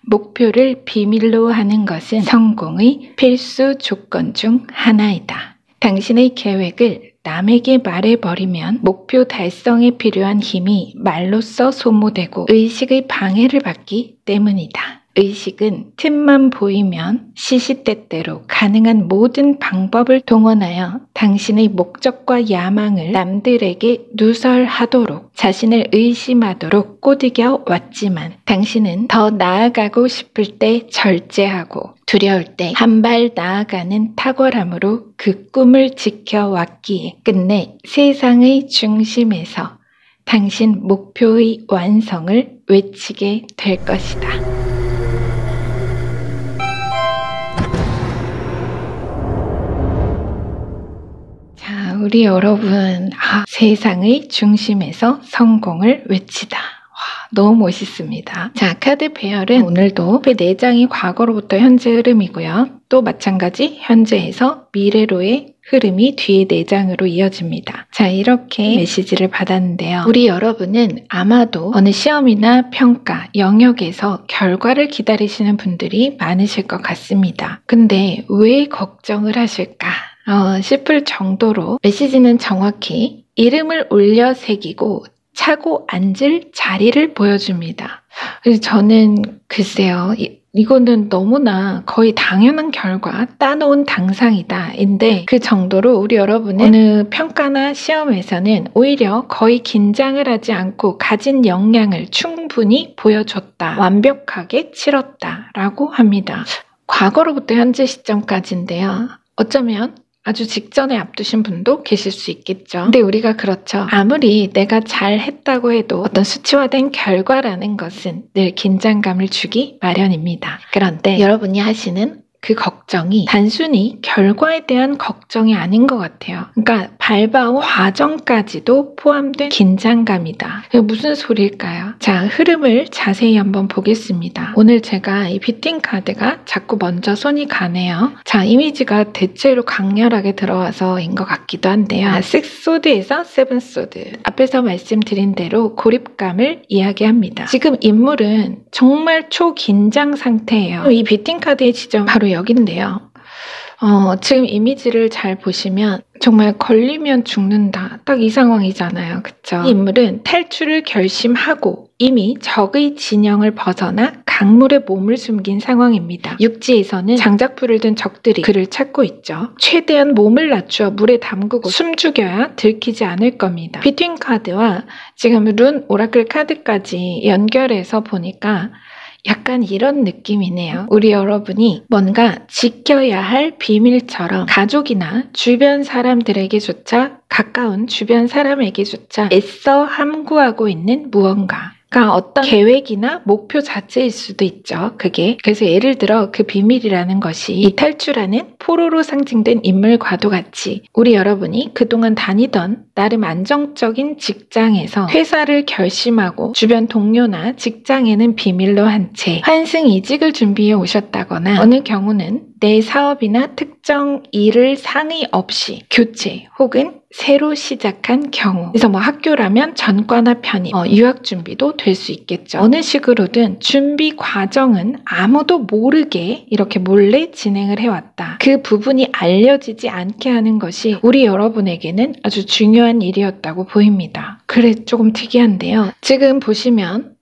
목표를 비밀로 하는 것은 성공의 필수 조건 중 하나이다. 당신의 계획을 남에게 말해버리면 목표 달성에 필요한 힘이 말로써 소모되고 의식의 방해를 받기 때문이다. 의식은 틈만 보이면 시시때때로 가능한 모든 방법을 동원하여 당신의 목적과 야망을 남들에게 누설하도록 자신을 의심하도록 꼬드겨 왔지만 당신은 더 나아가고 싶을 때 절제하고 두려울 때 한 발 나아가는 탁월함으로 그 꿈을 지켜왔기에 끝내 세상의 중심에서 당신 목표의 완성을 외치게 될 것이다. 자, 우리 여러분, 세상의 중심에서 성공을 외치다. 와, 너무 멋있습니다. 자, 카드 배열은 오늘도 4장이 과거로부터 현재 흐름이고요. 또 마찬가지 현재에서 미래로의 흐름이 뒤에 4장으로 이어집니다. 자, 이렇게 메시지를 받았는데요. 우리 여러분은 아마도 어느 시험이나 평가, 영역에서 결과를 기다리시는 분들이 많으실 것 같습니다. 근데 왜 걱정을 하실까 싶을 정도로 메시지는 정확히 이름을 올려 새기고 차고 앉을 자리를 보여줍니다. 그래서 저는 글쎄요. 이거는 너무나 거의 당연한 결과, 따놓은 당상이다. 인데 그 정도로 우리 여러분은 어느 평가나 시험에서는 오히려 거의 긴장을 하지 않고 가진 역량을 충분히 보여줬다. 완벽하게 치렀다. 라고 합니다. 과거로부터 현재 시점까지인데요. 어쩌면 아주 직전에 앞두신 분도 계실 수 있겠죠. 근데 우리가 그렇죠. 아무리 내가 잘했다고 해도 어떤 수치화된 결과라는 것은 늘 긴장감을 주기 마련입니다. 그런데 여러분이 하시는 그 걱정이 단순히 결과에 대한 걱정이 아닌 것 같아요. 그러니까 밟아온 과정까지도 포함된 긴장감이다. 무슨 소리일까요? 자, 흐름을 자세히 한번 보겠습니다. 오늘 제가 이 비팅 카드가 자꾸 먼저 손이 가네요. 자, 이미지가 대체로 강렬하게 들어와서인 것 같기도 한데요. 6소드에서 7소드. 앞에서 말씀드린 대로 고립감을 이야기합니다. 지금 인물은 정말 초긴장 상태예요. 이 비팅 카드의 지점 바로 여긴데요. 지금 이미지를 잘 보시면 정말 걸리면 죽는다. 딱 이 상황이잖아요. 그쵸? 이 인물은 탈출을 결심하고 이미 적의 진영을 벗어나 강물에 몸을 숨긴 상황입니다. 육지에서는 장작불을 든 적들이 그를 찾고 있죠. 최대한 몸을 낮추어 물에 담그고 숨죽여야 들키지 않을 겁니다. 비트윈 카드와 지금 룬 오라클 카드까지 연결해서 보니까 약간 이런 느낌이네요. 우리 여러분이 뭔가 지켜야 할 비밀처럼 가족이나 주변 사람들에게조차 가까운 주변 사람에게조차 애써 함구하고 있는 무언가. 그러니까 어떤 계획이나 목표 자체일 수도 있죠. 그게. 그래서 예를 들어 그 비밀이라는 것이 이 탈출하는 포로로 상징된 인물과도 같이 우리 여러분이 그동안 다니던 나름 안정적인 직장에서 퇴사를 결심하고 주변 동료나 직장에는 비밀로 한 채 환승 이직을 준비해 오셨다거나 어느 경우는 내 사업이나 특정 일을 상의 없이 교체 혹은 새로 시작한 경우. 그래서 학교라면 전과나 편입, 유학 준비도 될 수 있겠죠. 어느 식으로든 준비 과정은 아무도 모르게 이렇게 몰래 진행을 해왔다. 그 부분이 알려지지 않게 하는 것이 우리 여러분에게는 아주 중요한 일이었다고 보입니다. 그래, 조금 특이한데요. 지금 보시면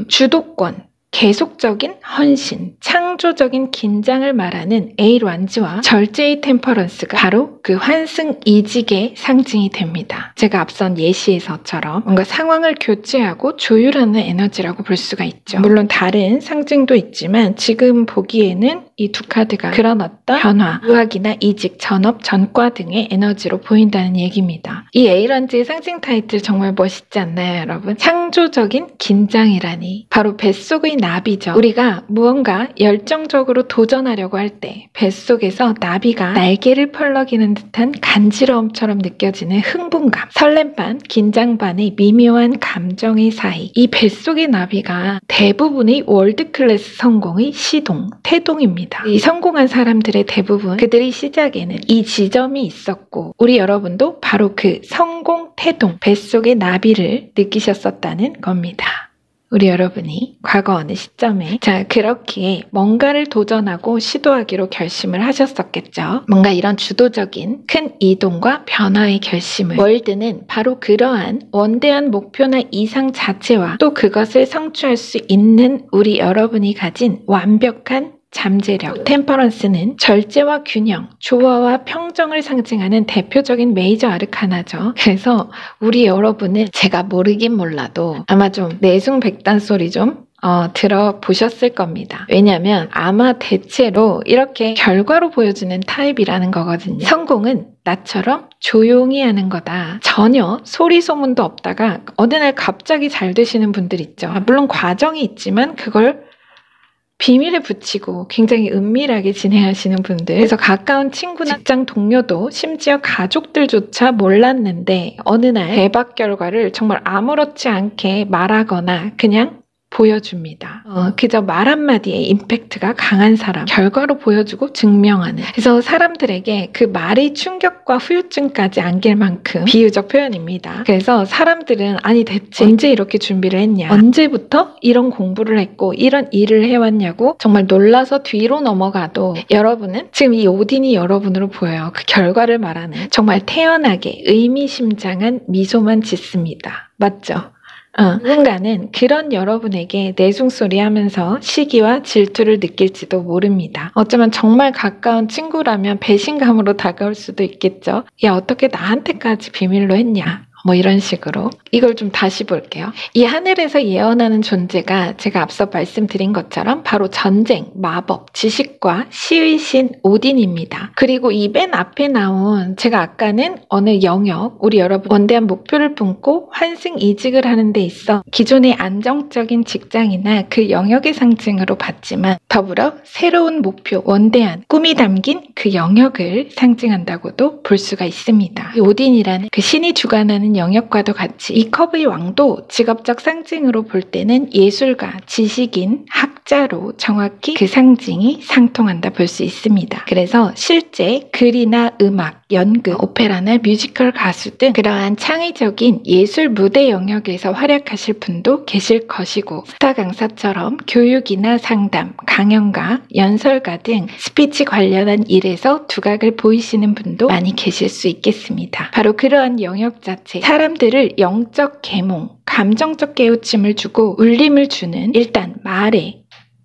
주도권, 계속적인 헌신, 창조적인 긴장을 말하는 에일완지와 절제의 템퍼런스가 바로 그 환승 이직의 상징이 됩니다. 제가 앞선 예시에서처럼 뭔가 상황을 교체하고 조율하는 에너지라고 볼 수가 있죠. 물론 다른 상징도 있지만 지금 보기에는 이 두 카드가 그런 어떤 변화, 유학이나 이직, 전업, 전과 등의 에너지로 보인다는 얘기입니다. 이 에일완지의 상징 타이틀 정말 멋있지 않나요, 여러분? 창조적인 긴장이라니. 바로 뱃속의 나비죠. 우리가 무언가 열정적으로 도전하려고 할 때 뱃속에서 나비가 날개를 펄럭이는 듯한 간지러움처럼 느껴지는 흥분감, 설렘 반, 긴장 반의 미묘한 감정의 사이. 이 뱃속의 나비가 대부분의 월드클래스 성공의 시동, 태동입니다. 이 성공한 사람들의 대부분 그들의 시작에는 이 지점이 있었고 우리 여러분도 바로 그 성공 태동, 뱃속의 나비를 느끼셨었다는 겁니다. 우리 여러분이 과거 어느 시점에 그렇게 뭔가를 도전하고 시도하기로 결심을 하셨었겠죠. 뭔가 이런 주도적인 큰 이동과 변화의 결심을 월드는 바로 그러한 원대한 목표나 이상 자체와 또 그것을 성취할 수 있는 우리 여러분이 가진 완벽한 잠재력, 템퍼런스는 절제와 균형, 조화와 평정을 상징하는 대표적인 메이저 아르카나죠. 그래서 우리 여러분은 제가 모르긴 몰라도 아마 좀 내숭백단 소리 좀 들어보셨을 겁니다. 왜냐하면 아마 대체로 이렇게 결과로 보여주는 타입이라는 거거든요. 성공은 나처럼 조용히 하는 거다. 전혀 소리 소문도 없다가 어느 날 갑자기 잘 되시는 분들 있죠. 물론 과정이 있지만 그걸 비밀에 붙이고 굉장히 은밀하게 진행하시는 분들, 그래서 가까운 친구나 직장 동료도 심지어 가족들조차 몰랐는데 어느 날 대박 결과를 정말 아무렇지 않게 말하거나 그냥 보여줍니다. 그저 말 한마디에 임팩트가 강한 사람, 결과로 보여주고 증명하는. 그래서 사람들에게 그 말이 충격과 후유증까지 안길 만큼 비유적 표현입니다. 그래서 사람들은 아니 대체 언제 이렇게 준비를 했냐, 언제부터 이런 공부를 했고 이런 일을 해왔냐고 정말 놀라서 뒤로 넘어가도 여러분은 지금 이 오딘이 여러분으로 보여요. 그 결과를 말하는 정말 태연하게 의미심장한 미소만 짓습니다. 맞죠? 누군가는 그런 여러분에게 내숭소리 하면서 시기와 질투를 느낄지도 모릅니다. 어쩌면 정말 가까운 친구라면 배신감으로 다가올 수도 있겠죠. 야, 어떻게 나한테까지 비밀로 했냐? 뭐 이런 식으로. 이걸 좀 다시 볼게요. 이 하늘에서 예언하는 존재가 제가 앞서 말씀드린 것처럼 바로 전쟁, 마법, 지식과 시의 신 오딘입니다. 그리고 이 맨 앞에 나온 제가 아까는 어느 영역, 우리 여러분 원대한 목표를 품고 환승이직을 하는 데 있어 기존의 안정적인 직장이나 그 영역의 상징으로 봤지만 더불어 새로운 목표, 원대한 꿈이 담긴 그 영역을 상징한다고도 볼 수가 있습니다. 이 오딘이라는 그 신이 주관하는 영역과도 같이 이 컵의 왕도 직업적 상징으로 볼 때는 예술가, 지식인, 학자로 정확히 그 상징이 상통한다 볼 수 있습니다. 그래서 실제 글이나 음악, 연극, 오페라나 뮤지컬 가수 등 그러한 창의적인 예술 무대 영역에서 활약하실 분도 계실 것이고 스타 강사처럼 교육이나 상담, 강연가, 연설가 등 스피치 관련한 일에서 두각을 보이시는 분도 많이 계실 수 있겠습니다. 바로 그러한 영역 자체, 사람들을 영적 계몽, 감정적 깨우침을 주고 울림을 주는 일단 말에,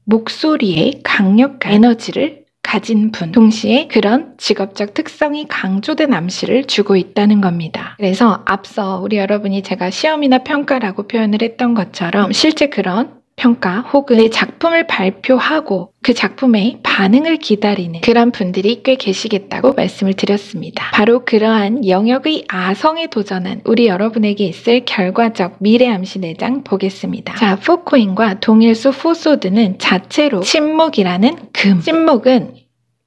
목소리에 강력한 에너지를 가진 분, 동시에 그런 직업적 특성이 강조된 암시를 주고 있다는 겁니다. 그래서 앞서 우리 여러분이 제가 시험이나 평가라고 표현을 했던 것처럼 실제 그런 평가 혹은 내 작품을 발표하고 그 작품의 반응을 기다리는 그런 분들이 꽤 계시겠다고 말씀을 드렸습니다. 바로 그러한 영역의 아성에 도전한 우리 여러분에게 있을 결과적 미래 암시 내장 보겠습니다. 자, 포코인과 동일수 포소드는 자체로 침묵이라는 금, 침묵은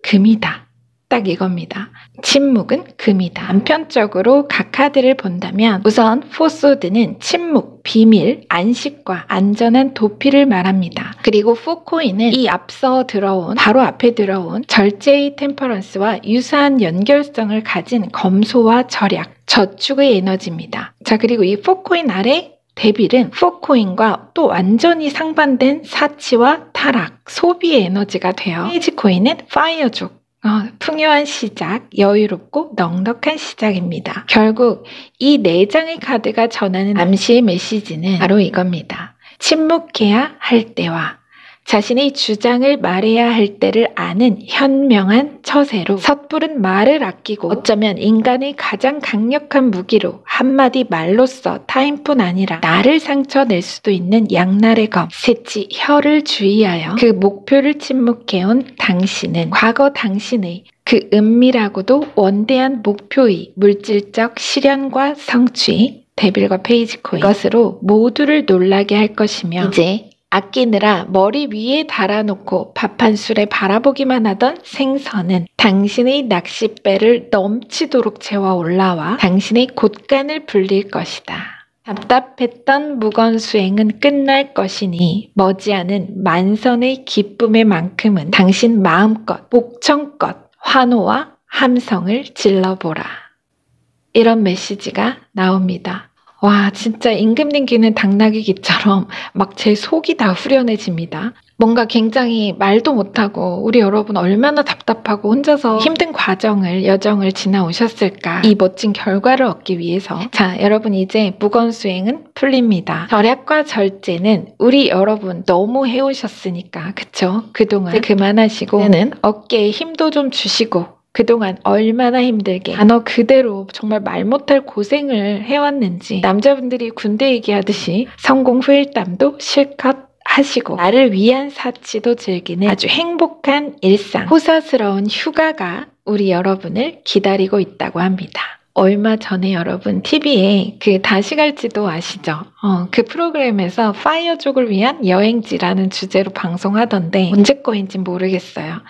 금이다. 딱 이겁니다. 침묵은 금이다. 단편적으로 각 카드를 본다면 우선 포소드는 침묵, 비밀, 안식과 안전한 도피를 말합니다. 그리고 포코인은 이 앞서 들어온, 바로 앞에 들어온 절제의 템퍼런스와 유사한 연결성을 가진 검소와 절약, 저축의 에너지입니다. 자, 그리고 이 포코인 아래 데빌은 포코인과 또 완전히 상반된 사치와 타락, 소비의 에너지가 돼요. 페이지코인은 파이어족, 풍요한 시작, 여유롭고 넉넉한 시작입니다. 결국 이 4장의 카드가 전하는 암시의 메시지는 바로 이겁니다. 침묵해야 할 때와 자신의 주장을 말해야 할 때를 아는 현명한 처세로 섣부른 말을 아끼고 어쩌면 인간의 가장 강력한 무기로 한마디 말로써 타인뿐 아니라 나를 상처낼 수도 있는 양날의 검, 새치 혀를 주의하여 그 목표를 침묵해온 당신은 과거 당신의 그 은밀하고도 원대한 목표의 물질적 실현과 성취, 데빌과 페이지코인 이것으로 모두를 놀라게 할 것이며 이제 아끼느라 머리 위에 달아놓고 밥 한 술에 바라보기만 하던 생선은 당신의 낚싯배를 넘치도록 채워 올라와 당신의 곳간을 불릴 것이다. 답답했던 무건 수행은 끝날 것이니 머지않은 만선의 기쁨의 만큼은 당신 마음껏 목청껏 환호와 함성을 질러보라. 이런 메시지가 나옵니다. 와, 진짜 임금님 귀는 당나귀 귀처럼 막 제 속이 다 후련해집니다. 뭔가 굉장히 말도 못하고 우리 여러분 얼마나 답답하고 혼자서 힘든 여정을 지나오셨을까, 이 멋진 결과를 얻기 위해서. 자, 여러분 이제 무건수행은 풀립니다. 절약과 절제는 우리 여러분 너무 해오셨으니까, 그쵸? 그동안 이제 그만하시고 이제는 어깨에 힘도 좀 주시고 그동안 얼마나 힘들게 단어 그대로 정말 말 못할 고생을 해왔는지, 남자분들이 군대 얘기하듯이 성공 후일담도 실컷 하시고 나를 위한 사치도 즐기는 아주 행복한 일상, 호사스러운 휴가가 우리 여러분을 기다리고 있다고 합니다. 얼마 전에 여러분 TV에 그 다시 갈지도 아시죠? 그 프로그램에서 파이어족을 위한 여행지라는 주제로 방송하던데 언제 거인지 모르겠어요.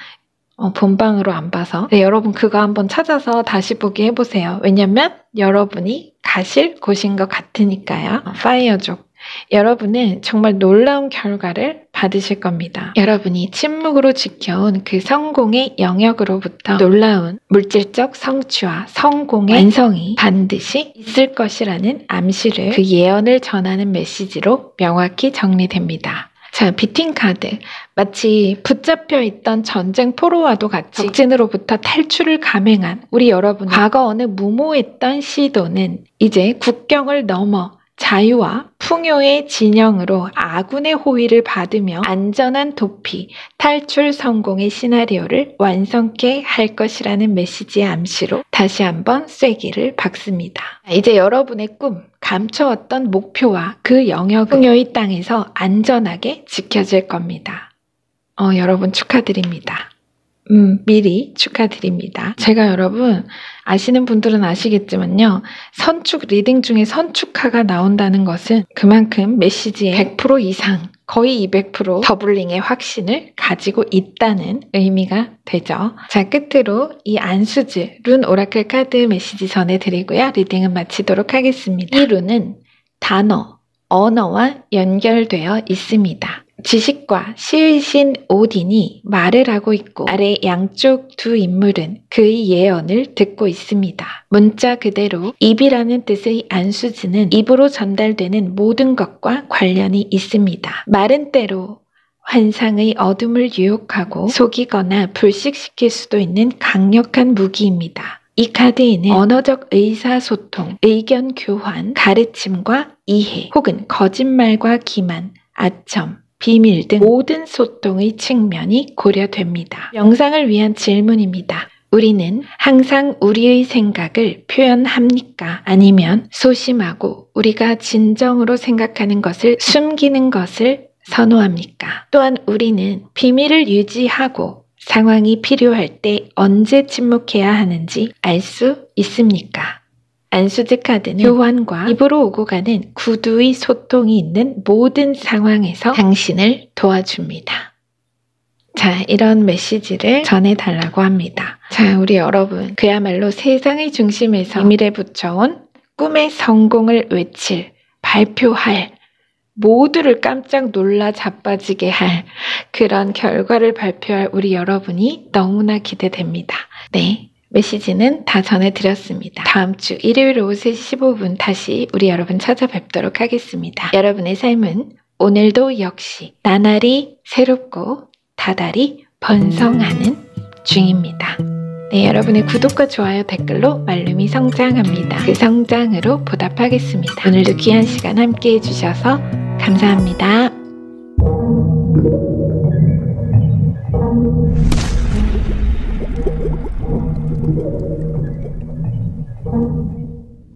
본방으로 안 봐서. 네, 여러분 그거 한번 찾아서 다시 보기 해보세요. 왜냐면 여러분이 가실 곳인 것 같으니까요. 파이어족. 여러분은 정말 놀라운 결과를 받으실 겁니다. 여러분이 침묵으로 지켜온 그 성공의 영역으로부터 놀라운 물질적 성취와 성공의 완성이 반드시 있을 것이라는 암시를 그 예언을 전하는 메시지로 명확히 정리됩니다. 자, 비팅 카드. 마치 붙잡혀 있던 전쟁 포로와도 같이 적진으로부터 탈출을 감행한 우리 여러분 과거 어느 무모했던 시도는 이제 국경을 넘어 자유와 풍요의 진영으로 아군의 호의를 받으며 안전한 도피, 탈출 성공의 시나리오를 완성케 할 것이라는 메시지의 암시로 다시 한번 쐐기를 박습니다. 이제 여러분의 꿈, 감춰왔던 목표와 그 영역은 풍요의 땅에서 안전하게 지켜질 겁니다. 여러분 축하드립니다. 미리 축하드립니다. 제가 여러분 아시는 분들은 아시겠지만요. 선축 리딩 중에 선축하가 나온다는 것은 그만큼 메시지의 100% 이상 거의 200% 더블링의 확신을 가지고 있다는 의미가 되죠. 자, 끝으로 이 안수즈 룬 오라클 카드 메시지 전해드리고요. 리딩은 마치도록 하겠습니다. 이 룬은 단어, 언어와 연결되어 있습니다. 지식과 시의신 오딘이 말을 하고 있고 아래 양쪽 두 인물은 그의 예언을 듣고 있습니다. 문자 그대로 입이라는 뜻의 안수즈는 입으로 전달되는 모든 것과 관련이 있습니다. 말은 때로 환상의 어둠을 유혹하고 속이거나 불식시킬 수도 있는 강력한 무기입니다. 이 카드에는 언어적 의사소통, 의견 교환, 가르침과 이해 혹은 거짓말과 기만, 아첨, 비밀 등 모든 소통의 측면이 고려됩니다. 영상을 위한 질문입니다. 우리는 항상 우리의 생각을 표현합니까? 아니면 소심하고 우리가 진정으로 생각하는 것을 숨기는 것을 선호합니까? 또한 우리는 비밀을 유지하고 상황이 필요할 때 언제 침묵해야 하는지 알 수 있습니까? 안수즈 카드는 교환과 입으로 오고 가는 구두의 소통이 있는 모든 상황에서 당신을 도와줍니다. 자, 이런 메시지를 전해달라고 합니다. 자, 우리 여러분 그야말로 세상의 중심에서 비밀에 붙여온 꿈의 성공을 외칠, 발표할, 모두를 깜짝 놀라 자빠지게 할 그런 결과를 발표할 우리 여러분이 너무나 기대됩니다. 네. 메시지는 다 전해드렸습니다. 다음 주 일요일 오후 3시 15분 다시 우리 여러분 찾아뵙도록 하겠습니다. 여러분의 삶은 오늘도 역시 나날이 새롭고 다달이 번성하는 중입니다. 네, 여러분의 구독과 좋아요, 댓글로 말룸이 성장합니다. 그 성장으로 보답하겠습니다. 오늘도 귀한 시간 함께 해주셔서 감사합니다.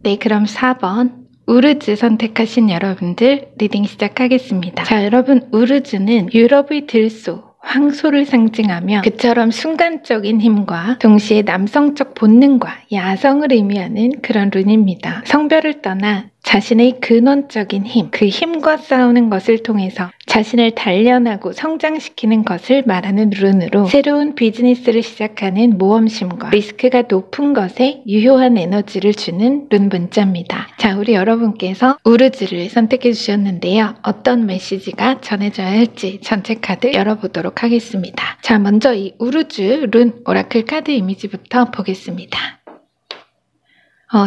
네, 그럼 4번 우르즈 선택하신 여러분들 리딩 시작하겠습니다. 자, 여러분 우르즈는 유럽의 들소, 황소를 상징하며 그처럼 순간적인 힘과 동시에 남성적 본능과 야성을 의미하는 그런 룬입니다. 성별을 떠나 자신의 근원적인 힘, 그 힘과 싸우는 것을 통해서 자신을 단련하고 성장시키는 것을 말하는 룬으로 새로운 비즈니스를 시작하는 모험심과 리스크가 높은 것에 유효한 에너지를 주는 룬 문자입니다. 자, 우리 여러분께서 우르즈를 선택해 주셨는데요. 어떤 메시지가 전해져야 할지 전체 카드 열어보도록 하겠습니다. 자, 먼저 이 우르즈 룬 오라클 카드 이미지부터 보겠습니다.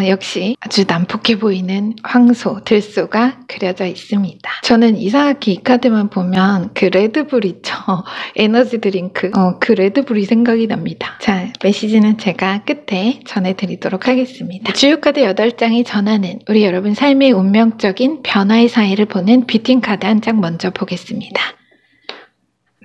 역시 아주 난폭해 보이는 황소, 들소가 그려져 있습니다. 저는 이상하게 이 카드만 보면 그 레드불 있죠? 에너지 드링크. 그 레드불이 생각이 납니다. 자, 메시지는 제가 끝에 전해드리도록 하겠습니다. 주요 카드 8장이 전하는 우리 여러분 삶의 운명적인 변화의 사이를 보는 비팅 카드 한 장 먼저 보겠습니다.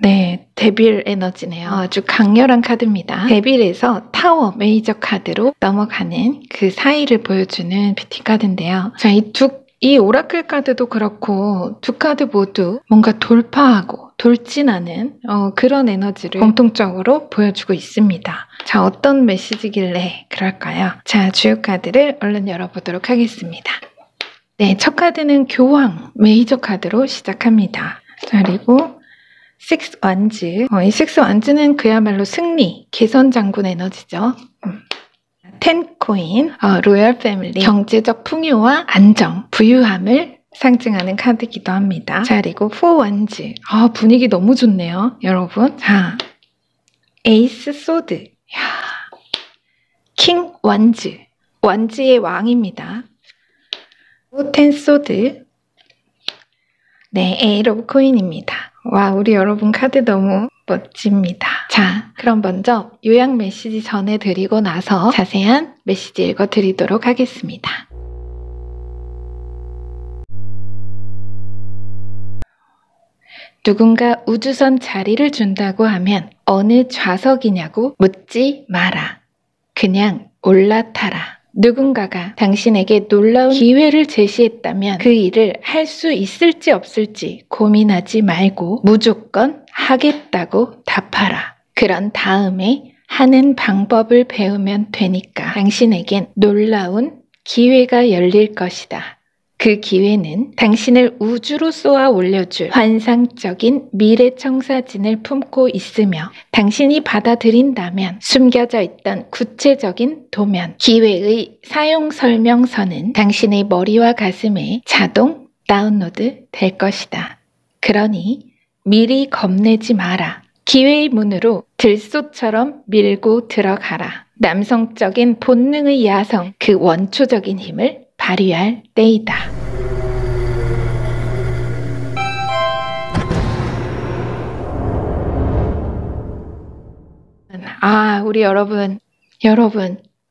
네, 데빌 에너지네요. 아주 강렬한 카드입니다. 데빌에서 타워 메이저 카드로 넘어가는 그 사이를 보여주는 비팅 카드인데요. 자, 이 두 이 오라클 카드도 그렇고 두 카드 모두 뭔가 돌파하고 돌진하는 그런 에너지를 공통적으로 보여주고 있습니다. 자, 어떤 메시지길래 그럴까요? 자, 주요 카드를 얼른 열어보도록 하겠습니다. 네, 첫 카드는 교황 메이저 카드로 시작합니다. 자, 그리고 6 완즈. 이 6 완즈는 그야말로 승리, 개선 장군 에너지죠. 10 코인, 로열 패밀리, 경제적 풍요와 안정, 부유함을 상징하는 카드이기도 합니다. 자, 그리고 4 완즈. 분위기 너무 좋네요, 여러분. 자, 에이스 소드. 킹 완즈. 완즈의 왕입니다. 10 소드. 네, 에잇 오브 코인입니다. 와, 우리 여러분 카드 너무 멋집니다. 자, 그럼 먼저 요약 메시지 전해드리고 나서 자세한 메시지 읽어드리도록 하겠습니다. 누군가 우주선 자리를 준다고 하면 어느 좌석이냐고 묻지 마라. 그냥 올라타라. 누군가가 당신에게 놀라운 기회를 제시했다면 그 일을 할 수 있을지 없을지 고민하지 말고 무조건 하겠다고 답하라. 그런 다음에 하는 방법을 배우면 되니까 당신에겐 놀라운 기회가 열릴 것이다. 그 기회는 당신을 우주로 쏘아 올려줄 환상적인 미래 청사진을 품고 있으며 당신이 받아들인다면 숨겨져 있던 구체적인 도면, 기회의 사용 설명서는 당신의 머리와 가슴에 자동 다운로드 될 것이다. 그러니 미리 겁내지 마라. 기회의 문으로 들소처럼 밀고 들어가라. 남성적인 본능의 야성, 그 원초적인 힘을 발휘할 때이다. 우리 여러분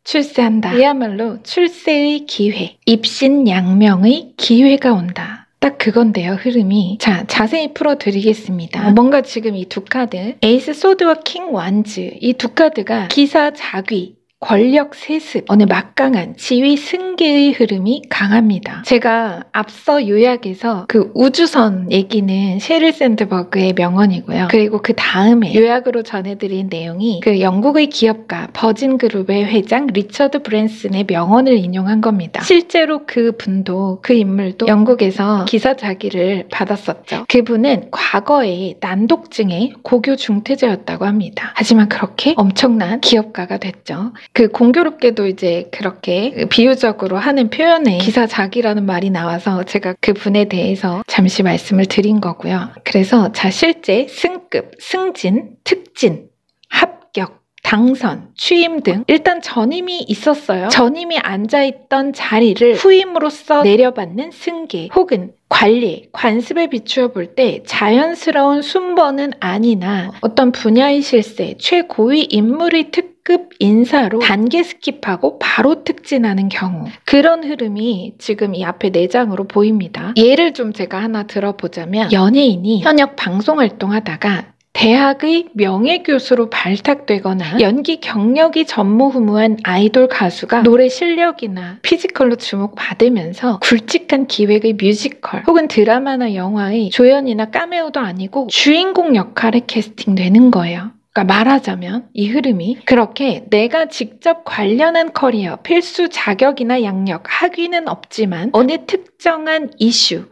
출세한다. 그야말로 출세의 기회, 입신양명의 기회가 온다. 딱 그건데요, 흐름이. 자, 자세히 풀어드리겠습니다. 뭔가 지금 이 두 카드, 에이스 소드와 킹 완즈, 이 두 카드가 기사 자귀, 권력 세습, 어느 막강한 지위 승계의 흐름이 강합니다. 제가 앞서 요약에서 그 우주선 얘기는 셰릴 샌드버그의 명언이고요. 그리고 그 다음에 요약으로 전해드린 내용이 그 영국의 기업가 버진그룹의 회장 리처드 브랜슨의 명언을 인용한 겁니다. 실제로 그 분도, 그 인물도 영국에서 기사 자기를 받았었죠. 그분은 과거에 난독증의 고교 중퇴자였다고 합니다. 하지만 그렇게 엄청난 기업가가 됐죠. 그 공교롭게도 이제 그렇게 비유적으로 하는 표현에 기사 자기라는 말이 나와서 제가 그 분에 대해서 잠시 말씀을 드린 거고요. 그래서 자, 실제 승급, 승진, 특진, 합격, 당선, 취임 등 일단 전임이 있었어요. 전임이 앉아있던 자리를 후임으로써 내려받는 승계 혹은 관리, 관습에 비추어 볼 때 자연스러운 순번은 아니나 어떤 분야의 실세, 최고위 인물의 특급 인사로 단계 스킵하고 바로 특진하는 경우, 그런 흐름이 지금 이 앞에 4장으로 보입니다. 예를 좀 제가 하나 들어보자면, 연예인이 현역 방송 활동하다가 대학의 명예교수로 발탁되거나 연기 경력이 전무후무한 아이돌 가수가 노래 실력이나 피지컬로 주목받으면서 굵직한 기획의 뮤지컬 혹은 드라마나 영화의 조연이나 카메오도 아니고 주인공 역할에 캐스팅되는 거예요. 그러니까 말하자면 이 흐름이 그렇게 내가 직접 관련한 커리어, 필수 자격이나 양력, 학위는 없지만 어느 특정한 이슈,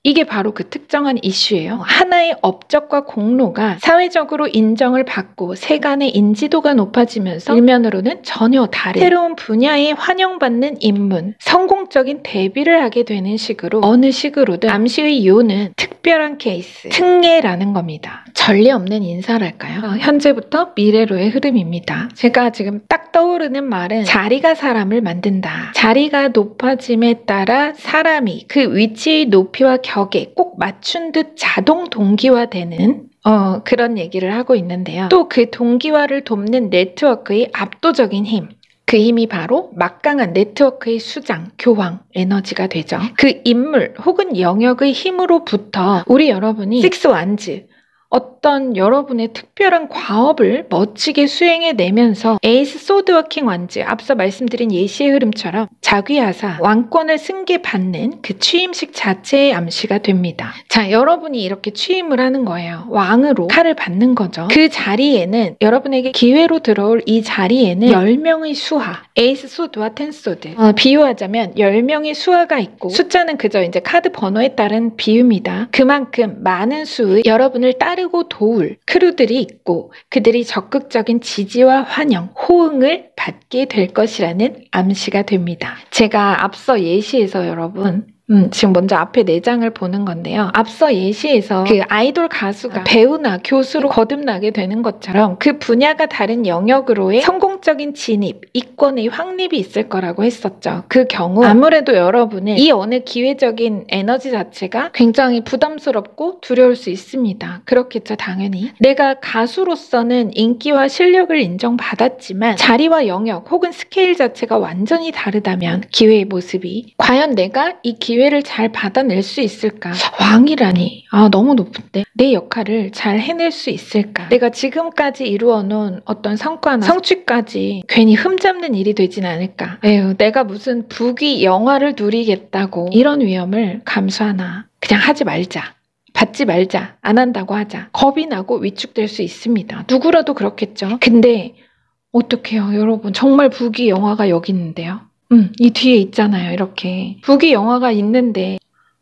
이게 바로 그 특정한 이슈예요. 하나의 업적과 공로가 사회적으로 인정을 받고 세간의 인지도가 높아지면서 일면으로는 전혀 다른 새로운 분야에 환영받는 인문, 성공적인 데뷔를 하게 되는 식으로 어느 식으로든 암시의 요는 특별한 케이스, 특례라는 겁니다. 전례 없는 인사랄까요? 현재부터 미래로의 흐름입니다. 제가 지금 딱 떠오르는 말은 자리가 사람을 만든다. 자리가 높아짐에 따라 사람이 그 위치의 높이와 격에 꼭 맞춘 듯 자동 동기화되는 그런 얘기를 하고 있는데요. 또 그 동기화를 돕는 네트워크의 압도적인 힘, 그 힘이 바로 막강한 네트워크의 수장, 교황, 에너지가 되죠. 그 인물 혹은 영역의 힘으로부터 우리 여러분이 6 완즈, 어떤 여러분의 특별한 과업을 멋지게 수행해내면서 에이스 소드워킹 완즈, 앞서 말씀드린 예시의 흐름처럼 자귀하사 왕권을 승계받는 그 취임식 자체의 암시가 됩니다. 자, 여러분이 이렇게 취임을 하는 거예요. 왕으로 칼을 받는 거죠. 그 자리에는 여러분에게 기회로 들어올 이 자리에는 10명의 수하, 에이스 소드와 텐 소드, 비유하자면 10명의 수하가 있고 숫자는 그저 이제 카드 번호에 따른 비유입니다. 그만큼 많은 수의 여러분을 따르고 도울 크루들이 있고 그들이 적극적인 지지와 환영, 호응을 받게 될 것이라는 암시가 됩니다. 제가 앞서 예시에서 여러분 지금 먼저 앞에 4장을 보는 건데요. 앞서 예시에서 그 아이돌 가수가 배우나 교수로 거듭나게 되는 것처럼 그 분야가 다른 영역으로의 성공적인 진입, 이권의 확립이 있을 거라고 했었죠. 그 경우 아무래도 여러분은 이 어느 기회적인 에너지 자체가 굉장히 부담스럽고 두려울 수 있습니다. 그렇겠죠, 당연히. 내가 가수로서는 인기와 실력을 인정받았지만 자리와 영역 혹은 스케일 자체가 완전히 다르다면 기회의 모습이 과연 내가 이 기회를 잘 받아낼 수 있을까? 왕이라니 너무 높은데 내 역할을 잘 해낼 수 있을까? 내가 지금까지 이루어놓은 어떤 성과나 성취까지 괜히 흠잡는 일이 되진 않을까? 에휴, 내가 무슨 부귀 영화를 누리겠다고 이런 위험을 감수하나? 그냥 하지 말자. 받지 말자. 안 한다고 하자. 겁이 나고 위축될 수 있습니다. 누구라도 그렇겠죠. 근데 어떡해요, 여러분. 정말 부귀 영화가 여기 있는데요. 이 뒤에 있잖아요. 이렇게 부귀 영화가 있는데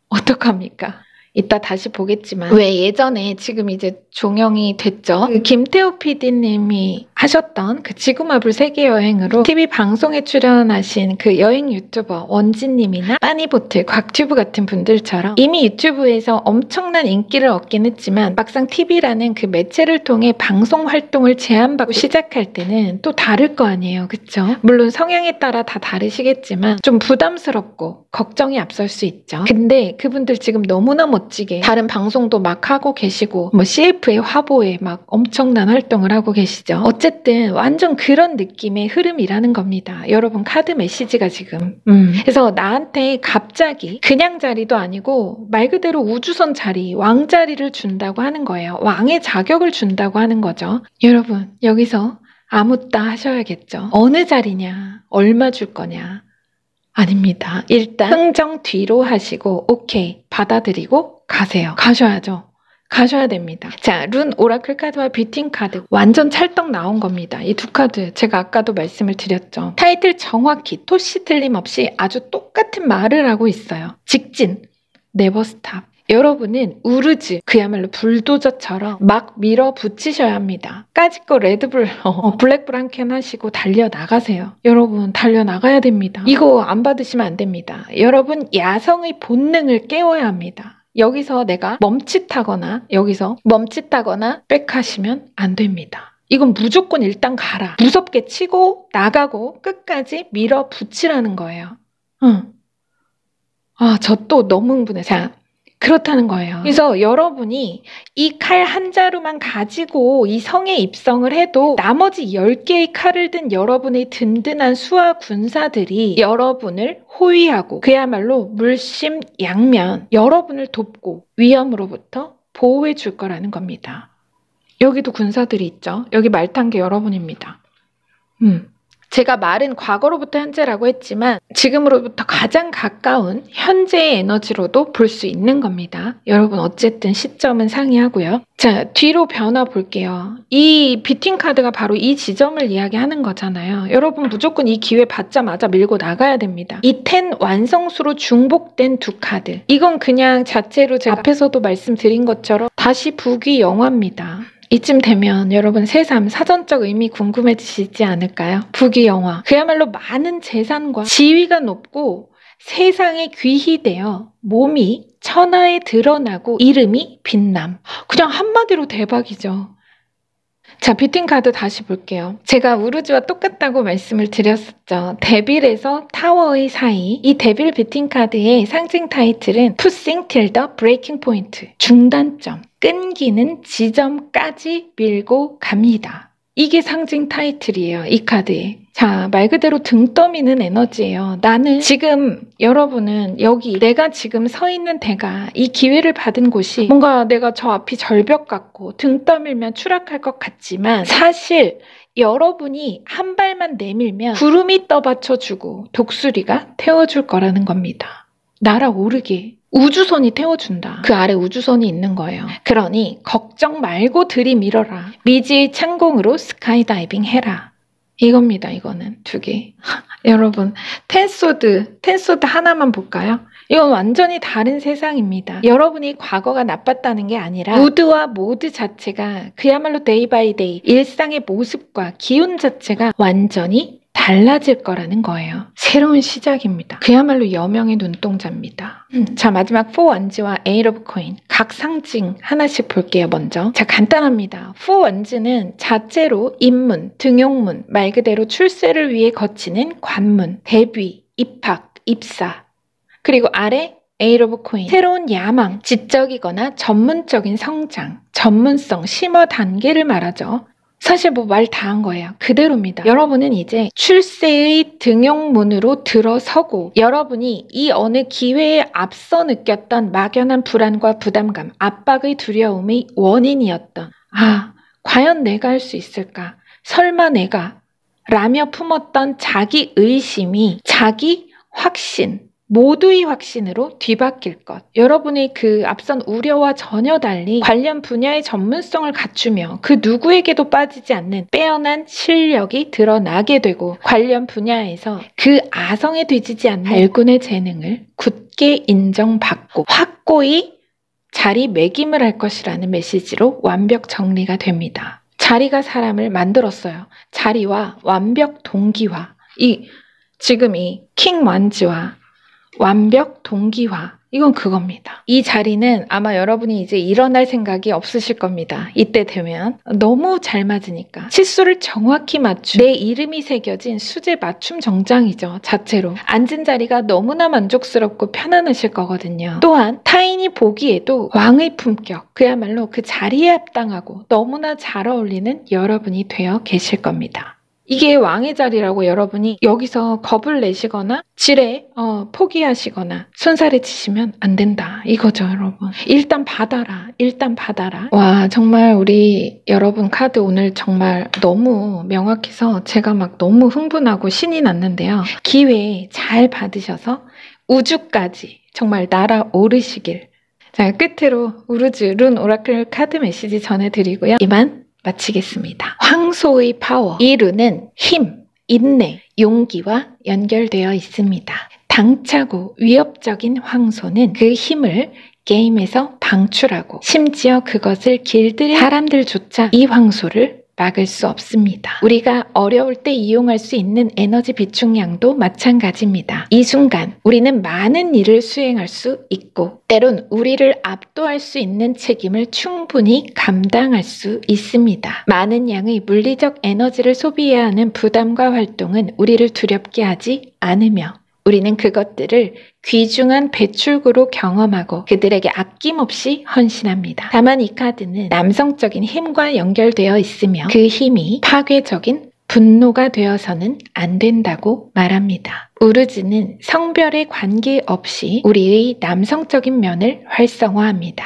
어떡합니까? 이따 다시 보겠지만 왜 예전에 지금 이제 종영이 됐죠. 그 김태우 PD님이 하셨던 그 지구마블 세계여행으로 TV 방송에 출연하신 그 여행 유튜버 원진님이나 빠니보틀, 곽튜브 같은 분들처럼 이미 유튜브에서 엄청난 인기를 얻긴 했지만 막상 TV라는 그 매체를 통해 방송 활동을 제안받고 시작할 때는 또 다를 거 아니에요. 그쵸? 물론 성향에 따라 다 다르시겠지만 좀 부담스럽고 걱정이 앞설 수 있죠. 근데 그분들 지금 너무나 멋지게 다른 방송도 막 하고 계시고 뭐 CF의 화보에 막 엄청난 활동을 하고 계시죠. 어쨌든 완전 그런 느낌의 흐름이라는 겁니다. 여러분 카드 메시지가 지금 그래서 나한테 갑자기 그냥 자리도 아니고 말 그대로 우주선 자리, 왕 자리를 준다고 하는 거예요. 왕의 자격을 준다고 하는 거죠. 여러분 여기서 아무따 하셔야겠죠. 어느 자리냐, 얼마 줄 거냐, 아닙니다. 일단 흥정 뒤로 하시고 오케이 받아들이고 가세요. 가셔야죠. 가셔야 됩니다. 자, 룬 오라클 카드와 뷰팅 카드 완전 찰떡 나온 겁니다. 이 두 카드 제가 아까도 말씀을 드렸죠. 타이틀 정확히 토시 틀림없이 아주 똑같은 말을 하고 있어요. 직진, 네버 스탑. 여러분은 우르즈, 그야말로 불도저처럼 막 밀어붙이셔야 합니다. 까짓거 레드불, 블랙불 한 캔 하시고 달려나가세요. 여러분 달려나가야 됩니다. 이거 안 받으시면 안 됩니다. 여러분 야성의 본능을 깨워야 합니다. 여기서 내가 멈칫하거나 빽하시면 안 됩니다. 이건 무조건 일단 가라. 무섭게 치고 나가고 끝까지 밀어붙이라는 거예요. 저 또 너무 흥분해. 자, 그렇다는 거예요. 그래서 여러분이 이 칼 한 자루만 가지고 이 성에 입성을 해도 나머지 10개의 칼을 든 여러분의 든든한 수하 군사들이 여러분을 호위하고 그야말로 물심양면 여러분을 돕고 위험으로부터 보호해 줄 거라는 겁니다. 여기도 군사들이 있죠. 여기 말 탄 게 여러분입니다. 제가 말은 과거로부터 현재라고 했지만 지금으로부터 가장 가까운 현재의 에너지로도 볼 수 있는 겁니다. 여러분 어쨌든 시점은 상이하고요. 자, 뒤로 변화 볼게요. 이 뷰팅 카드가 바로 이 지점을 이야기하는 거잖아요. 여러분 무조건 이 기회 받자마자 밀고 나가야 됩니다. 이 10 완성수로 중복된 두 카드. 이건 그냥 자체로 제가 앞에서도 말씀드린 것처럼 다시 부귀 영화입니다. 이쯤 되면 여러분 새삼 사전적 의미 궁금해지시지 않을까요? 부귀영화. 그야말로 많은 재산과 지위가 높고 세상에 귀히 되어 몸이 천하에 드러나고 이름이 빛남. 그냥 한마디로 대박이죠. 자, 뷰팅 카드 다시 볼게요. 제가 우르즈와 똑같다고 말씀을 드렸었죠. 데빌에서 타워의 사이. 이 데빌 뷰팅 카드의 상징 타이틀은 Pushing till the breaking point. 중단점. 끊기는 지점까지 밀고 갑니다. 이게 상징 타이틀이에요. 이 카드에. 자, 말 그대로 등 떠미는 에너지예요. 나는 지금 여러분은 여기 내가 지금 서 있는 데가 이 기회를 받은 곳이 뭔가 내가 저 앞이 절벽 같고 등 떠밀면 추락할 것 같지만 사실 여러분이 한 발만 내밀면 구름이 떠받쳐주고 독수리가 태워줄 거라는 겁니다. 날아오르게. 우주선이 태워준다. 그 아래 우주선이 있는 거예요. 그러니 걱정 말고 들이밀어라. 미지의 창공으로 스카이다이빙 해라. 이겁니다. 이거는 두 개. 여러분 텐소드 하나만 볼까요? 이건 완전히 다른 세상입니다. 여러분이 과거가 나빴다는 게 아니라 무드와 모드 자체가 그야말로 데이 바이 데이 일상의 모습과 기운 자체가 완전히 달라질 거라는 거예요. 새로운 시작입니다. 그야말로 여명의 눈동자입니다. 자, 마지막 4 원즈와 8 of coin 각 상징 하나씩 볼게요. 먼저 자, 간단합니다. 4 원즈는 자체로 입문, 등용문, 말 그대로 출세를 위해 거치는 관문, 데뷔, 입학, 입사. 그리고 아래 8 of coin 새로운 야망, 지적이거나 전문적인 성장, 전문성, 심화 단계를 말하죠. 사실 뭐 말 다 한 거예요. 그대로입니다. 여러분은 이제 출세의 등용문으로 들어서고 여러분이 이 어느 기회에 앞서 느꼈던 막연한 불안과 부담감, 압박의 두려움의 원인이었던 과연 내가 할 수 있을까? 설마 내가? 라며 품었던 자기 의심이 자기 확신, 모두의 확신으로 뒤바뀔 것. 여러분의 그 앞선 우려와 전혀 달리 관련 분야의 전문성을 갖추며 그 누구에게도 빠지지 않는 빼어난 실력이 드러나게 되고 관련 분야에서 그 아성에 뒤지지 않는 발군의 재능을 굳게 인정받고 확고히 자리매김을 할 것이라는 메시지로 완벽 정리가 됩니다. 자리가 사람을 만들었어요. 자리와 완벽 동기화. 지금 이 킹 원즈와 완벽 동기화. 이건 그겁니다. 이 자리는 아마 여러분이 이제 일어날 생각이 없으실 겁니다. 이때 되면 너무 잘 맞으니까. 치수를 정확히 맞춘 내 이름이 새겨진 수제 맞춤 정장이죠. 자체로. 앉은 자리가 너무나 만족스럽고 편안하실 거거든요. 또한 타인이 보기에도 왕의 품격, 그야말로 그 자리에 합당하고 너무나 잘 어울리는 여러분이 되어 계실 겁니다. 이게 왕의 자리라고 여러분이 여기서 겁을 내시거나 지레 포기하시거나 손살에 치시면 안 된다. 이거죠, 여러분. 일단 받아라. 일단 받아라. 와, 정말 우리 여러분 카드 오늘 정말 너무 명확해서 제가 막 너무 흥분하고 신이 났는데요. 기회 잘 받으셔서 우주까지 정말 날아오르시길. 자, 끝으로 우르즈 룬 오라클 카드 메시지 전해드리고요. 이만 마치겠습니다. 황소의 파워. 이 룬은 힘, 인내, 용기와 연결되어 있습니다. 당차고 위협적인 황소는 그 힘을 게임에서 방출하고 심지어 그것을 길들인 사람들조차 이 황소를 막을 수 없습니다. 우리가 어려울 때 이용할 수 있는 에너지 비축량도 마찬가지입니다. 이 순간 우리는 많은 일을 수행할 수 있고 때론 우리를 압도할 수 있는 책임을 충분히 감당할 수 있습니다. 많은 양의 물리적 에너지를 소비해야 하는 부담과 활동은 우리를 두렵게 하지 않으며 우리는 그것들을 귀중한 배출구로 경험하고 그들에게 아낌없이 헌신합니다. 다만 이 카드는 남성적인 힘과 연결되어 있으며 그 힘이 파괴적인 분노가 되어서는 안 된다고 말합니다. 우르즈는 성별에 관계없이 우리의 남성적인 면을 활성화합니다.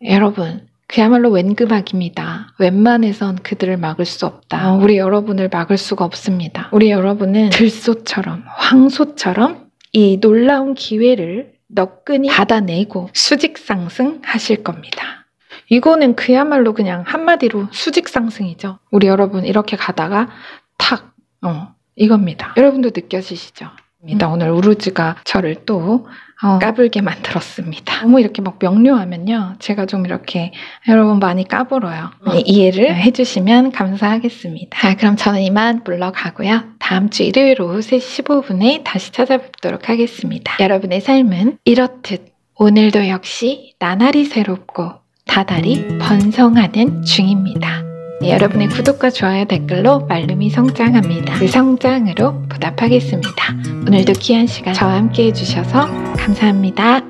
여러분. 그야말로 웬금악입니다. 웬만해선 그들을 막을 수 없다. 우리 여러분을 막을 수가 없습니다. 우리 여러분은 들소처럼 황소처럼 이 놀라운 기회를 너끈히 받아내고 수직 상승하실 겁니다. 이거는 그야말로 그냥 한마디로 수직 상승이죠. 우리 여러분 이렇게 가다가 탁 이겁니다. 여러분도 느껴지시죠? 오늘 우르즈가 저를 또 까불게 만들었습니다. 너무 이렇게 막 명료하면요. 제가 좀 이렇게 여러분 많이 까불어요. 이해를 해주시면 감사하겠습니다. 자, 그럼 저는 이만 물러가고요. 다음 주 일요일 오후 3시 15분에 다시 찾아뵙도록 하겠습니다. 여러분의 삶은 이렇듯 오늘도 역시 나날이 새롭고 다달이 번성하는 중입니다. 여러분의 구독과 좋아요 댓글로 말룸이 성장합니다. 그 성장으로 보답하겠습니다. 오늘도 귀한 시간 저와 함께 해주셔서 감사합니다.